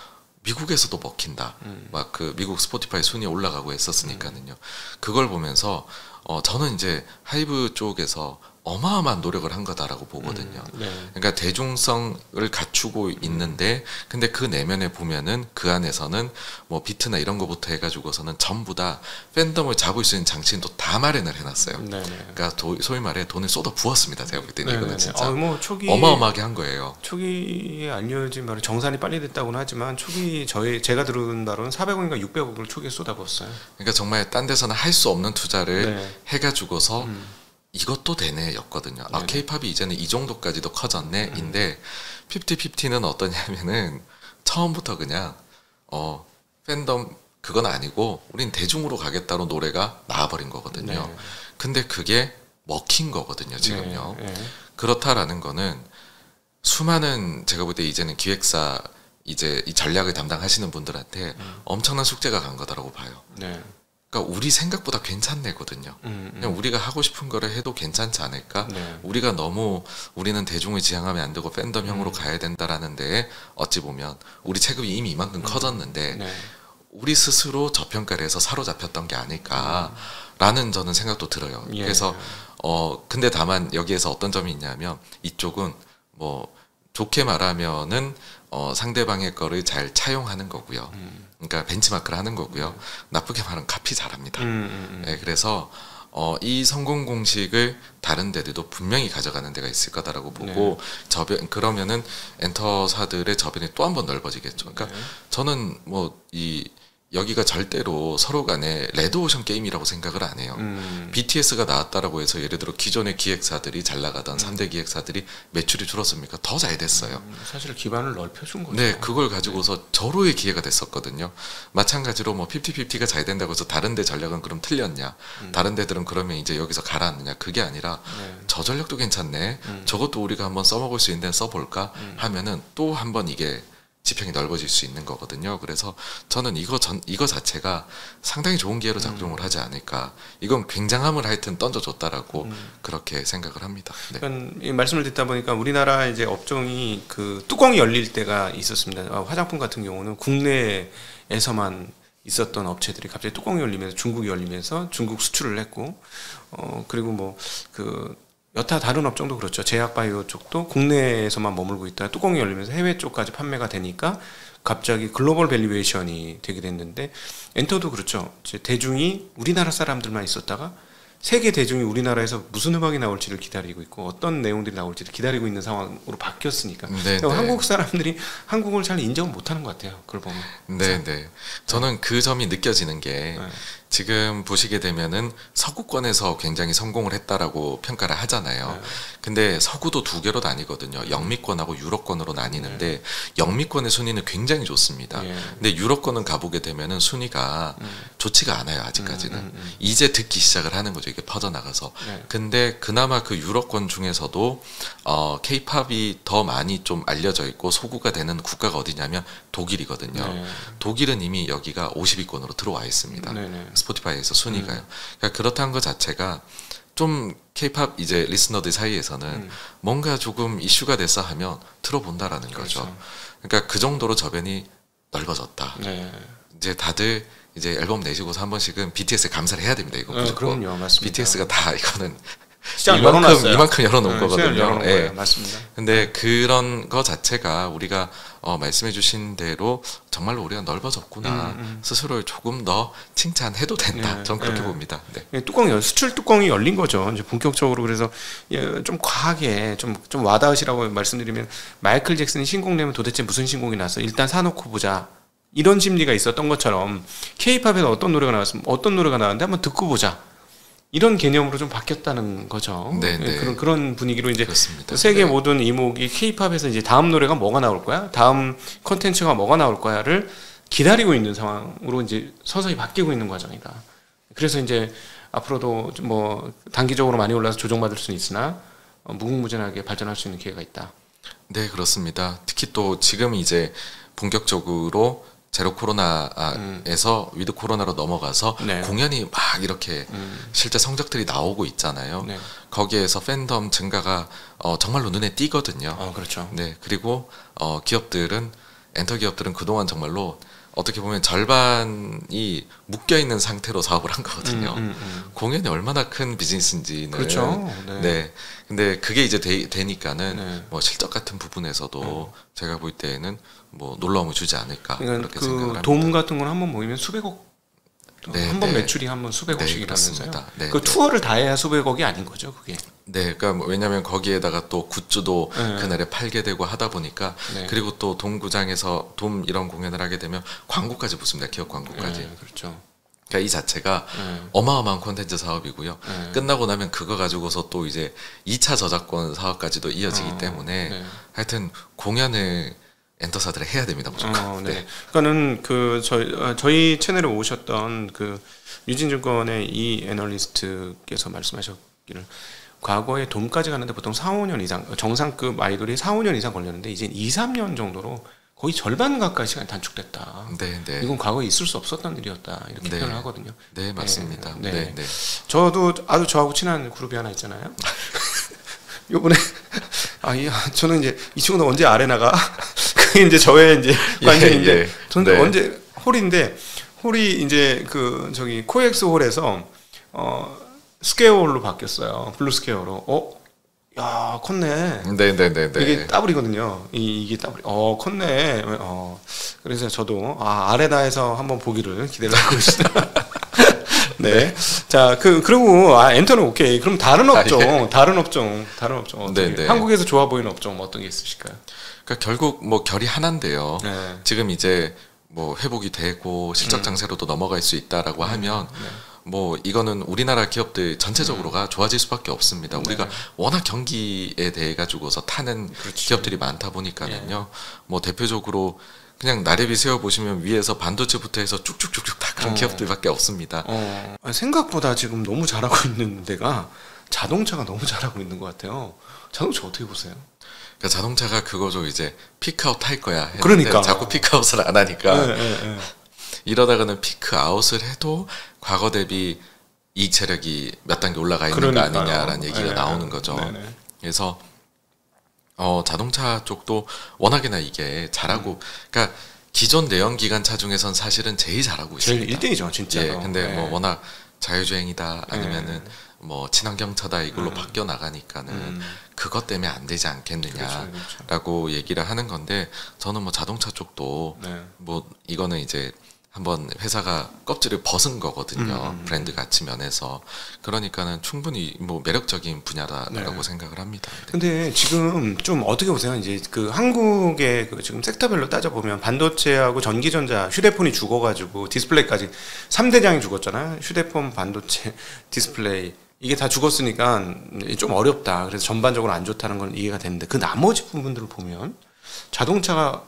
미국에서도 먹힌다. 막 그 미국 스포티파이 순위에 올라가고 했었으니까는요. 그걸 보면서 저는 이제 하이브 쪽에서 어마어마한 노력을 한 거다라고 보거든요. 그러니까 대중성을 갖추고 있는데, 근데 그 내면에 보면은 그 안에서는 뭐 비트나 이런 거부터 해가지고서는 전부 다 팬덤을 잡을 수 있는 장치는 또 다 마련을 해놨어요. 그러니까 소위 말해 돈을 쏟아 부었습니다. 제가 볼 때는 이거는 진짜 뭐 초기 어마어마하게 한 거예요. 초기에 알려진 바로 정산이 빨리 됐다고는 하지만 초기 제가 들은 바로는 400억인가 600억을 초기에 쏟아부었어요. 그러니까 정말 딴 데서는 할 수 없는 투자를 해가지고서 이것도 되네 였거든요. 아, 케이팝이 이제는 이 정도까지도 커졌네 인데 50-50는 어떠냐면은 처음부터 그냥 팬덤 그건 아니고 우린 대중으로 가겠다로 노래가 나와버린 거거든요. 근데 그게 먹힌 거거든요, 지금요. 그렇다라는 거는 수많은 제가 볼 때 이제는 기획사 이제 이 전략을 담당하시는 분들한테 엄청난 숙제가 간 거다라고 봐요. 그러니까 우리 생각보다 괜찮네거든요. 그냥 우리가 하고 싶은 거를 해도 괜찮지 않을까? 우리가 너무 우리는 대중을 지향하면 안 되고 팬덤형으로 가야 된다라는 데에 어찌 보면 우리 체급이 이미 이만큼 커졌는데 우리 스스로 저평가를 해서 사로잡혔던 게 아닐까라는 저는 생각도 들어요. 그래서 근데 다만 여기에서 어떤 점이 있냐면 이쪽은 뭐 좋게 말하면은 상대방의 거를 잘 차용하는 거고요. 그러니까 벤치마크를 하는 거고요. 나쁘게 말하면 카피 잘합니다. 네, 그래서 이 성공 공식을 다른 데들도 분명히 가져가는 데가 있을 거다라고 보고 그러면은 엔터사들의 저변이 또 한 번 넓어지겠죠. 그러니까 저는 뭐 여기가 절대로 서로 간에 레드오션 게임이라고 생각을 안 해요. BTS가 나왔다라고 해서 예를 들어 기존의 기획사들이 잘 나가던 3대 기획사들이 매출이 줄었습니까? 더 잘 됐어요. 사실 기반을 넓혀준 거죠. 네, 그걸 가지고서 절호의 기회가 됐었거든요. 마찬가지로 뭐 50-50가 잘 된다고 해서 다른 데 전략은 그럼 틀렸냐? 다른 데들은 그러면 이제 여기서 가라앉느냐? 그게 아니라 저 전략도 괜찮네. 저것도 우리가 한번 써먹을 수 있는 데는 써볼까? 하면은 또 한번 이게 지평이 넓어질 수 있는 거거든요. 그래서 저는 이거 자체가 상당히 좋은 기회로 작동을 하지 않을까. 이건 굉장함을 하여튼 던져줬다라고 그렇게 생각을 합니다. 그러니까 이 말씀을 듣다 보니까 우리나라 이제 업종이 그 뚜껑이 열릴 때가 있었습니다. 화장품 같은 경우는 국내에서만 있었던 업체들이 갑자기 뚜껑이 열리면서 중국이 열리면서 중국 수출을 했고, 그리고 뭐 여타 다른 업종도 그렇죠. 제약바이오 쪽도 국내에서만 머물고 있다가 뚜껑이 열리면서 해외 쪽까지 판매가 되니까 갑자기 글로벌 밸류에이션이 되게 됐는데, 엔터도 그렇죠. 이제 대중이 우리나라 사람들만 있었다가 세계 대중이 우리나라에서 무슨 음악이 나올지를 기다리고 있고 어떤 내용들이 나올지를 기다리고 있는 상황으로 바뀌었으니까 한국 사람들이 한국을 잘 인정을 못하는 것 같아요. 그걸 보면. 네. 저는 그 점이 느껴지는 게 지금 보시게 되면은 서구권에서 굉장히 성공을 했다라고 평가를 하잖아요. 근데 서구도 두 개로 나뉘거든요. 영미권하고 유럽권으로 나뉘는데 영미권의 순위는 굉장히 좋습니다. 근데 유럽권은 가보게 되면은 순위가 좋지가 않아요. 아직까지는. 이제 듣기 시작을 하는 거죠. 이게 퍼져나가서. 근데 그나마 그 유럽권 중에서도 K-팝이 더 많이 좀 알려져 있고 소구가 되는 국가가 어디냐면 독일이거든요. 독일은 이미 여기가 50위권으로 들어와 있습니다. 스포티파이에서 순위가요. 그러니까 그렇다는 것 자체가 좀 K-팝 이제 리스너들 사이에서는 뭔가 조금 이슈가 됐어 하면 들어본다라는 거죠. 그러니까 그 정도로 저변이 넓어졌다. 이제 다들 이제 앨범 내시고서 한 번씩은 BTS에 감사를 해야 됩니다. 이거 그럼요, 맞습니다. BTS가 다 이거는 이만큼 열어놓은 거거든요. 맞습니다. 근데 그런 거 자체가 우리가 말씀해주신 대로 정말로 우리가 넓어졌구나. 스스로를 조금 더 칭찬해도 된다. 전 그렇게 봅니다. 수출 뚜껑이 열린 거죠. 이제 본격적으로. 그래서 좀 과하게 좀 와닿으시라고 말씀드리면, 마이클 잭슨이 신곡 내면 도대체 무슨 신곡이 났어? 일단 사놓고 보자. 이런 심리가 있었던 것처럼 K-팝에서 어떤 노래가 나왔으면 어떤 노래가 나왔는데 한번 듣고 보자. 이런 개념으로 좀 바뀌었다는 거죠. 네, 네. 그런 분위기로 이제 그렇습니다. 세계 네. 모든 이목이 K-팝에서 이제 다음 노래가 뭐가 나올 거야, 다음 콘텐츠가 뭐가 나올 거야를 기다리고 있는 상황으로 이제 서서히 바뀌고 있는 과정이다. 그래서 이제 앞으로도 뭐 단기적으로 많이 올라서 조정받을 수는 있으나 무궁무진하게 발전할 수 있는 기회가 있다. 네, 그렇습니다. 특히 또 지금 이제 본격적으로 제로 코로나에서 위드 코로나로 넘어가서 네. 공연이 막 이렇게 실제 성적들이 나오고 있잖아요. 네. 거기에서 팬덤 증가가 정말로 눈에 띄거든요. 그렇죠. 네, 그리고 기업들은 엔터 기업들은 그동안 정말로 어떻게 보면 절반이 묶여 있는 상태로 사업을 한 거거든요. 공연이 얼마나 큰 비즈니스인지는 그렇죠. 네. 네. 근데 그게 이제 되니까는 네. 뭐 실적 같은 부분에서도 제가 볼 때에는 뭐 놀라움을 주지 않을까 그러니까 그렇게 생각을 그 합니다. 돔 같은 건 한번 모이면 수백억. 네, 한 번 네. 매출이 한 번 수백억씩이라면서요. 그렇습니다. 네, 그 네. 투어를 다 해야 수백억이 아닌 거죠, 그게. 네, 그러니까 뭐 왜냐하면 거기에다가 또 굿즈도 네. 그날에 팔게 되고 하다 보니까 네. 그리고 또 돔구장에서 돔 이런 공연을 하게 되면 광고까지 붙습니다. 기업 광고까지. 네, 그렇죠. 그러니까 이 자체가 네. 어마어마한 콘텐츠 사업이고요. 네. 끝나고 나면 그거 가지고서 또 이제 2차 저작권 사업까지도 이어지기 때문에 네. 하여튼 공연을 엔터사들이 해야 됩니다, 무조건. 네. 그러니까는 그 저희 채널에 오셨던 그 유진증권의 이 애널리스트께서 말씀하셨기를 과거에 돔까지 가는데 보통 4, 5년 이상 정상급 아이돌이 4, 5년 이상 걸렸는데 이제 2, 3년 정도로 거의 절반 가까이 시간이 단축됐다. 네, 네. 이건 과거에 있을 수 없었던 일이었다. 이렇게 네. 표현을 하거든요. 네, 맞습니다. 네. 네, 네. 저도 아주 저하고 친한 그룹이 하나 있잖아요. 요번에 저는 이제 이 친구는 언제 아레나가 그게 이제 저의 이제 관심인데 예. 저는 네. 언제 홀이 이제 그 저기 코엑스 홀에서 스퀘어홀로 바뀌었어요. 블루 스퀘어로. 야 컸네. 네, 네, 네, 네. 이게 더블이거든요. 이게 더블. 컸네. 그래서 저도 아레나에서 한번 보기를 기대를 하고 있습니다. 네. 자, 그리고 엔터는 오케이. 그럼 다른 업종, 예. 다른 업종. 네, 네. 한국에서 좋아 보이는 업종 어떤 게 있으실까요? 그러니까 결국 뭐 결이 하나인데요. 네. 지금 이제 뭐 회복이 되고 실적 장세로도 넘어갈 수 있다라고 하면 뭐 이거는 우리나라 기업들 전체적으로가 좋아질 수밖에 없습니다. 우리가 워낙 경기에 대해 가지고서 타는 그렇지. 기업들이 많다 보니까는요. 뭐 대표적으로 그냥 나래비 세워 보시면 위에서 반도체부터 해서 쭉쭉쭉쭉 다 그런 기업들밖에 없습니다. 생각보다 지금 너무 잘하고 있는 데가 자동차가 너무 잘하고 있는 것 같아요. 자동차 어떻게 보세요? 그러니까 자동차가 그거죠. 이제 피크아웃 할 거야 했는데 그러니까. 자꾸 피크아웃을 안 하니까 네. 이러다가는 피크아웃을 해도 과거 대비 이익 체력이 몇 단계 올라가 있는 그러니까요. 거 아니냐라는 얘기가 네. 나오는 거죠. 네네. 그래서 자동차 쪽도 워낙에나 이게 잘하고 그러니까 기존 내연기관차 중에선 사실은 제일 잘하고 제일 있습니다. 1등이죠, 진짜. 예, 근데 뭐 워낙 자율주행이다 아니면은 뭐 친환경차다 이걸로 바뀌어 나가니까는 그것 때문에 안 되지 않겠느냐라고 얘기를 하는 건데 저는 뭐 자동차 쪽도 네. 뭐 이거는 이제 한번 회사가 껍질을 벗은 거거든요. 브랜드 가치 면에서. 그러니까는 충분히 뭐 매력적인 분야라고 네. 생각을 합니다. 근데 지금 좀 어떻게 보세요? 이제 그 한국의 그 지금 섹터별로 따져보면 반도체하고 전기전자, 휴대폰이 죽어가지고 디스플레이까지 3대장이 죽었잖아요. 휴대폰, 반도체, 디스플레이. 이게 다 죽었으니까 좀 어렵다. 그래서 전반적으로 안 좋다는 건 이해가 되는데 그 나머지 부분들을 보면 자동차가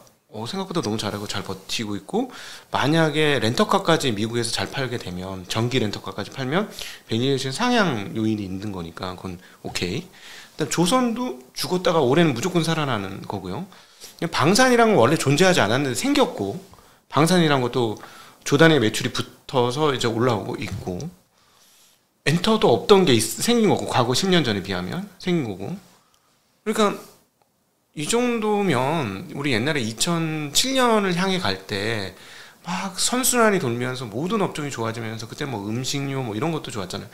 생각보다 너무 잘하고 잘 버티고 있고 만약에 렌터카까지 미국에서 잘 팔게 되면 전기 렌터카까지 팔면 밸류에이션 상향 요인이 있는 거니까 그건 오케이. 일단 조선도 죽었다가 올해는 무조건 살아나는 거고요. 방산이란 건 원래 존재하지 않았는데 생겼고 방산이란 것도 조단의 매출이 붙어서 이제 올라오고 있고 엔터도 없던 게 생긴 거고 과거 10년 전에 비하면 생긴 거고 그러니까 이 정도면 우리 옛날에 2007년을 향해 갈 때 막 선순환이 돌면서 모든 업종이 좋아지면서 그때 뭐 음식료 뭐 이런 것도 좋았잖아요.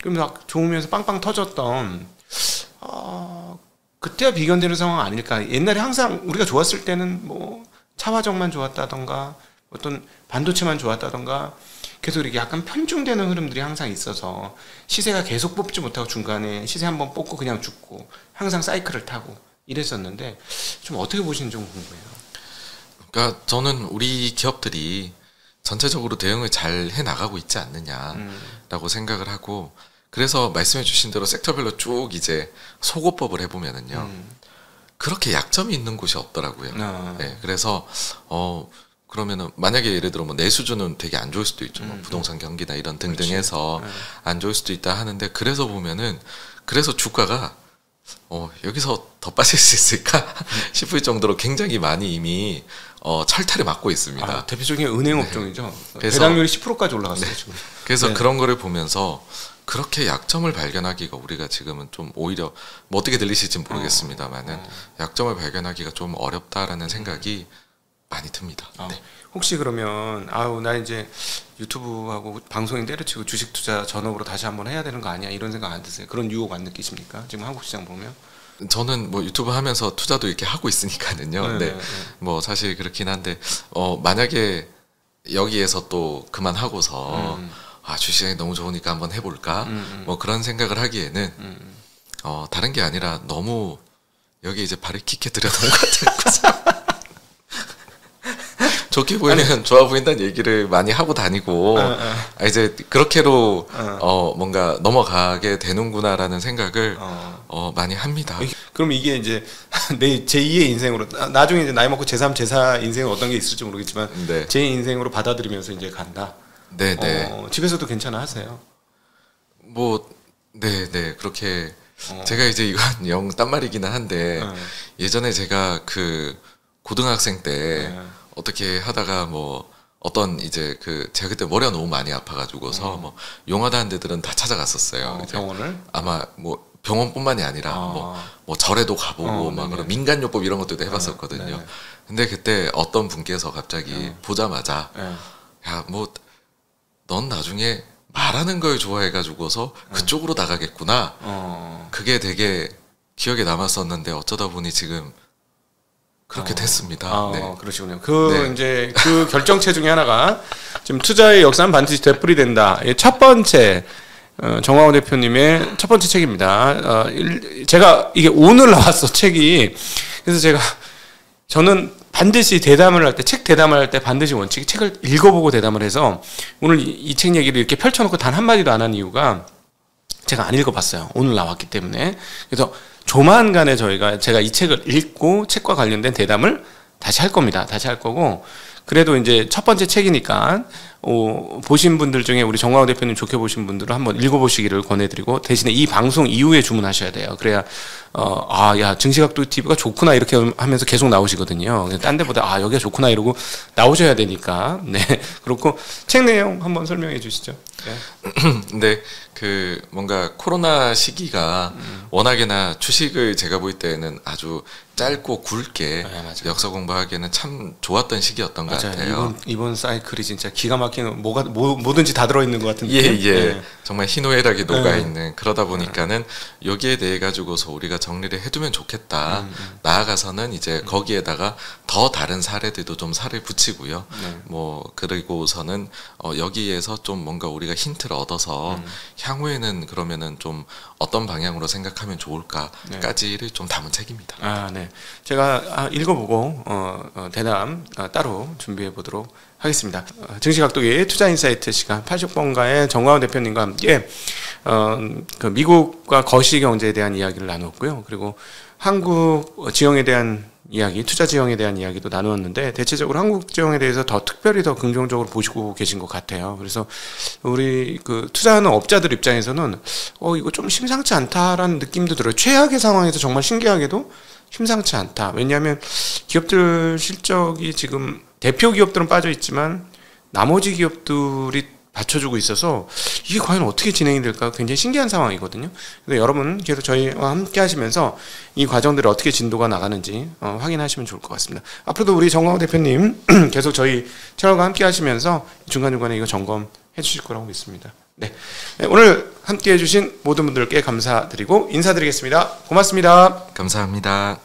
그럼 막 좋으면서 빵빵 터졌던 그때와 비견되는 상황 아닐까. 옛날에 항상 우리가 좋았을 때는 뭐 차화정만 좋았다던가 어떤 반도체만 좋았다던가 계속 이렇게 약간 편중되는 흐름들이 항상 있어서 시세가 계속 뽑지 못하고 중간에 시세 한번 뽑고 그냥 죽고 항상 사이클을 타고 이랬었는데 좀 어떻게 보시는지 좀 궁금해요. 그러니까 저는 우리 기업들이 전체적으로 대응을 잘 해나가고 있지 않느냐라고 생각을 하고, 그래서 말씀해 주신 대로 섹터별로 쭉 이제 소고법을 해보면은요, 그렇게 약점이 있는 곳이 없더라고요. 네, 그래서 그러면은 만약에 예를 들어 뭐 내 수준은 되게 안 좋을 수도 있죠. 뭐 부동산 경기나 이런 등등해서 안 좋을 수도 있다 하는데, 그래서 보면은 그래서 주가가 여기서 더 빠질 수 있을까 싶을 정도로 굉장히 많이 이미 철퇴를 맞고 있습니다. 대표적인 은행 업종이죠. 배당률이 10%까지 올라갔어요. 지금. 그래서 그런 거를 보면서 그렇게 약점을 발견하기가 우리가 지금은 좀 오히려 뭐 어떻게 들리실지는 모르겠습니다만은 약점을 발견하기가 좀 어렵다라는 생각이 많이 듭니다. 네. 혹시 그러면 나 이제 유튜브하고 방송인 때려치고 주식 투자 전업으로 다시 한번 해야 되는 거 아니야, 이런 생각 안 드세요? 그런 유혹 안 느끼십니까? 지금 한국 시장 보면? 저는 뭐 유튜브 하면서 투자도 이렇게 하고 있으니까는요. 근데 뭐 사실 그렇긴 한데 만약에 여기에서 또 그만하고서 주식이 너무 좋으니까 한번 해볼까? 뭐 그런 생각을 하기에는 다른 게 아니라 너무 여기 이제 발을 깊게 들여놓은 것 같아요. 좋게 보이면 좋아 보인다는 얘기를 많이 하고 다니고 이제 그렇게로 뭔가 넘어가게 되는구나라는 생각을 많이 합니다. 그럼 이게 이제 내 제2의 인생으로, 나중에 이제 나이 먹고 제3, 제4 인생은 어떤 게 있을지 모르겠지만 네. 제 인생으로 받아들이면서 이제 간다. 네네. 집에서도 괜찮아 하세요? 뭐 네네 그렇게 제가 이제 이건 영 딴말이기는 한데 예전에 제가 그 고등학생 때 어떻게 하다가 뭐 어떤 이제 제가 그때 머리가 너무 많이 아파가지고서 뭐 용하다는 데들은 다 찾아갔었어요. 병원을? 아마 뭐 병원뿐만이 아니라 뭐 절에도 가보고 막 그런 민간요법 이런 것들도 해봤었거든요. 근데 그때 어떤 분께서 갑자기 보자마자 야, 뭐 넌 나중에 말하는 걸 좋아해가지고서 그쪽으로 나가겠구나. 그게 되게 기억에 남았었는데 어쩌다 보니 지금 그렇게 됐습니다. 네. 그러시군요. 이제 그 결정체 중에 하나가 지금 투자의 역사는 반드시 되풀이된다. 첫 번째 정광훈 대표님의 첫 번째 책입니다. 제가 이게 오늘 나왔어, 책이. 그래서 저는 반드시 대담을 할 때, 책 대담을 할 때 반드시 원칙이 책을 읽어보고 대담을 해서 오늘 이 책 얘기를 이렇게 펼쳐놓고 단 한마디도 안 한 이유가 제가 안 읽어봤어요. 오늘 나왔기 때문에. 그래서 조만간에 제가 이 책을 읽고 책과 관련된 대담을 다시 할 겁니다. 다시 할 거고, 그래도 이제 첫 번째 책이니까 보신 분들 중에 우리 정광훈 대표님 좋게 보신 분들은 한번 읽어보시기를 권해드리고, 대신에 이 방송 이후에 주문하셔야 돼요. 그래야 야, 증시각도 TV가 좋구나 이렇게 하면서 계속 나오시거든요. 딴 데보다 여기가 좋구나 이러고 나오셔야 되니까. 네, 그렇고 책 내용 한번 설명해 주시죠. 네. 뭔가 코로나 시기가 워낙에나 주식을 제가 볼 때는 아주 짧고 굵게 역사 공부하기에는 참 좋았던 시기였던 것 같아요. 이번 사이클이 진짜 기가 막히는, 뭐든지 다 들어있는 것 같은 느낌. 예. 정말 희노애락이 녹아있는. 그러다 보니까는 여기에 대해 가지고서 우리가 정리를 해두면 좋겠다. 나아가서는 이제 거기에다가 더 다른 사례들도 좀 살을 붙이고요. 뭐 그리고서는 여기에서 좀 뭔가 우리가 힌트를 얻어서 향후에는 그러면은 좀 어떤 방향으로 생각하면 좋을까까지를 좀 담은 책입니다. 네. 제가 읽어보고 대담 따로 준비해 보도록 하겠습니다. 증시각도기 투자인사이트 시간 80번가의 정광훈 대표님과 함께 그 미국과 거시경제에 대한 이야기를 나누었고요. 그리고 한국 지형에 대한 이야기, 투자 지형에 대한 이야기도 나누었는데, 대체적으로 한국 지형에 대해서 특별히 더 긍정적으로 보시고 계신 것 같아요. 그래서 우리 투자하는 업자들 입장에서는 이거 좀 심상치 않다라는 느낌도 들어요. 최악의 상황에서 정말 신기하게도 심상치 않다. 왜냐하면 기업들 실적이 지금 대표 기업들은 빠져 있지만 나머지 기업들이 받쳐주고 있어서 이게 과연 어떻게 진행이 될까 굉장히 신기한 상황이거든요. 그래서 여러분 계속 저희와 함께 하시면서 이 과정들이 어떻게 진도가 나가는지 확인하시면 좋을 것 같습니다. 앞으로도 우리 정광훈 대표님 계속 저희 채널과 함께 하시면서 중간중간에 이거 점검해 주실 거라고 믿습니다. 네, 오늘 함께 해주신 모든 분들께 감사드리고 인사드리겠습니다. 고맙습니다. 감사합니다.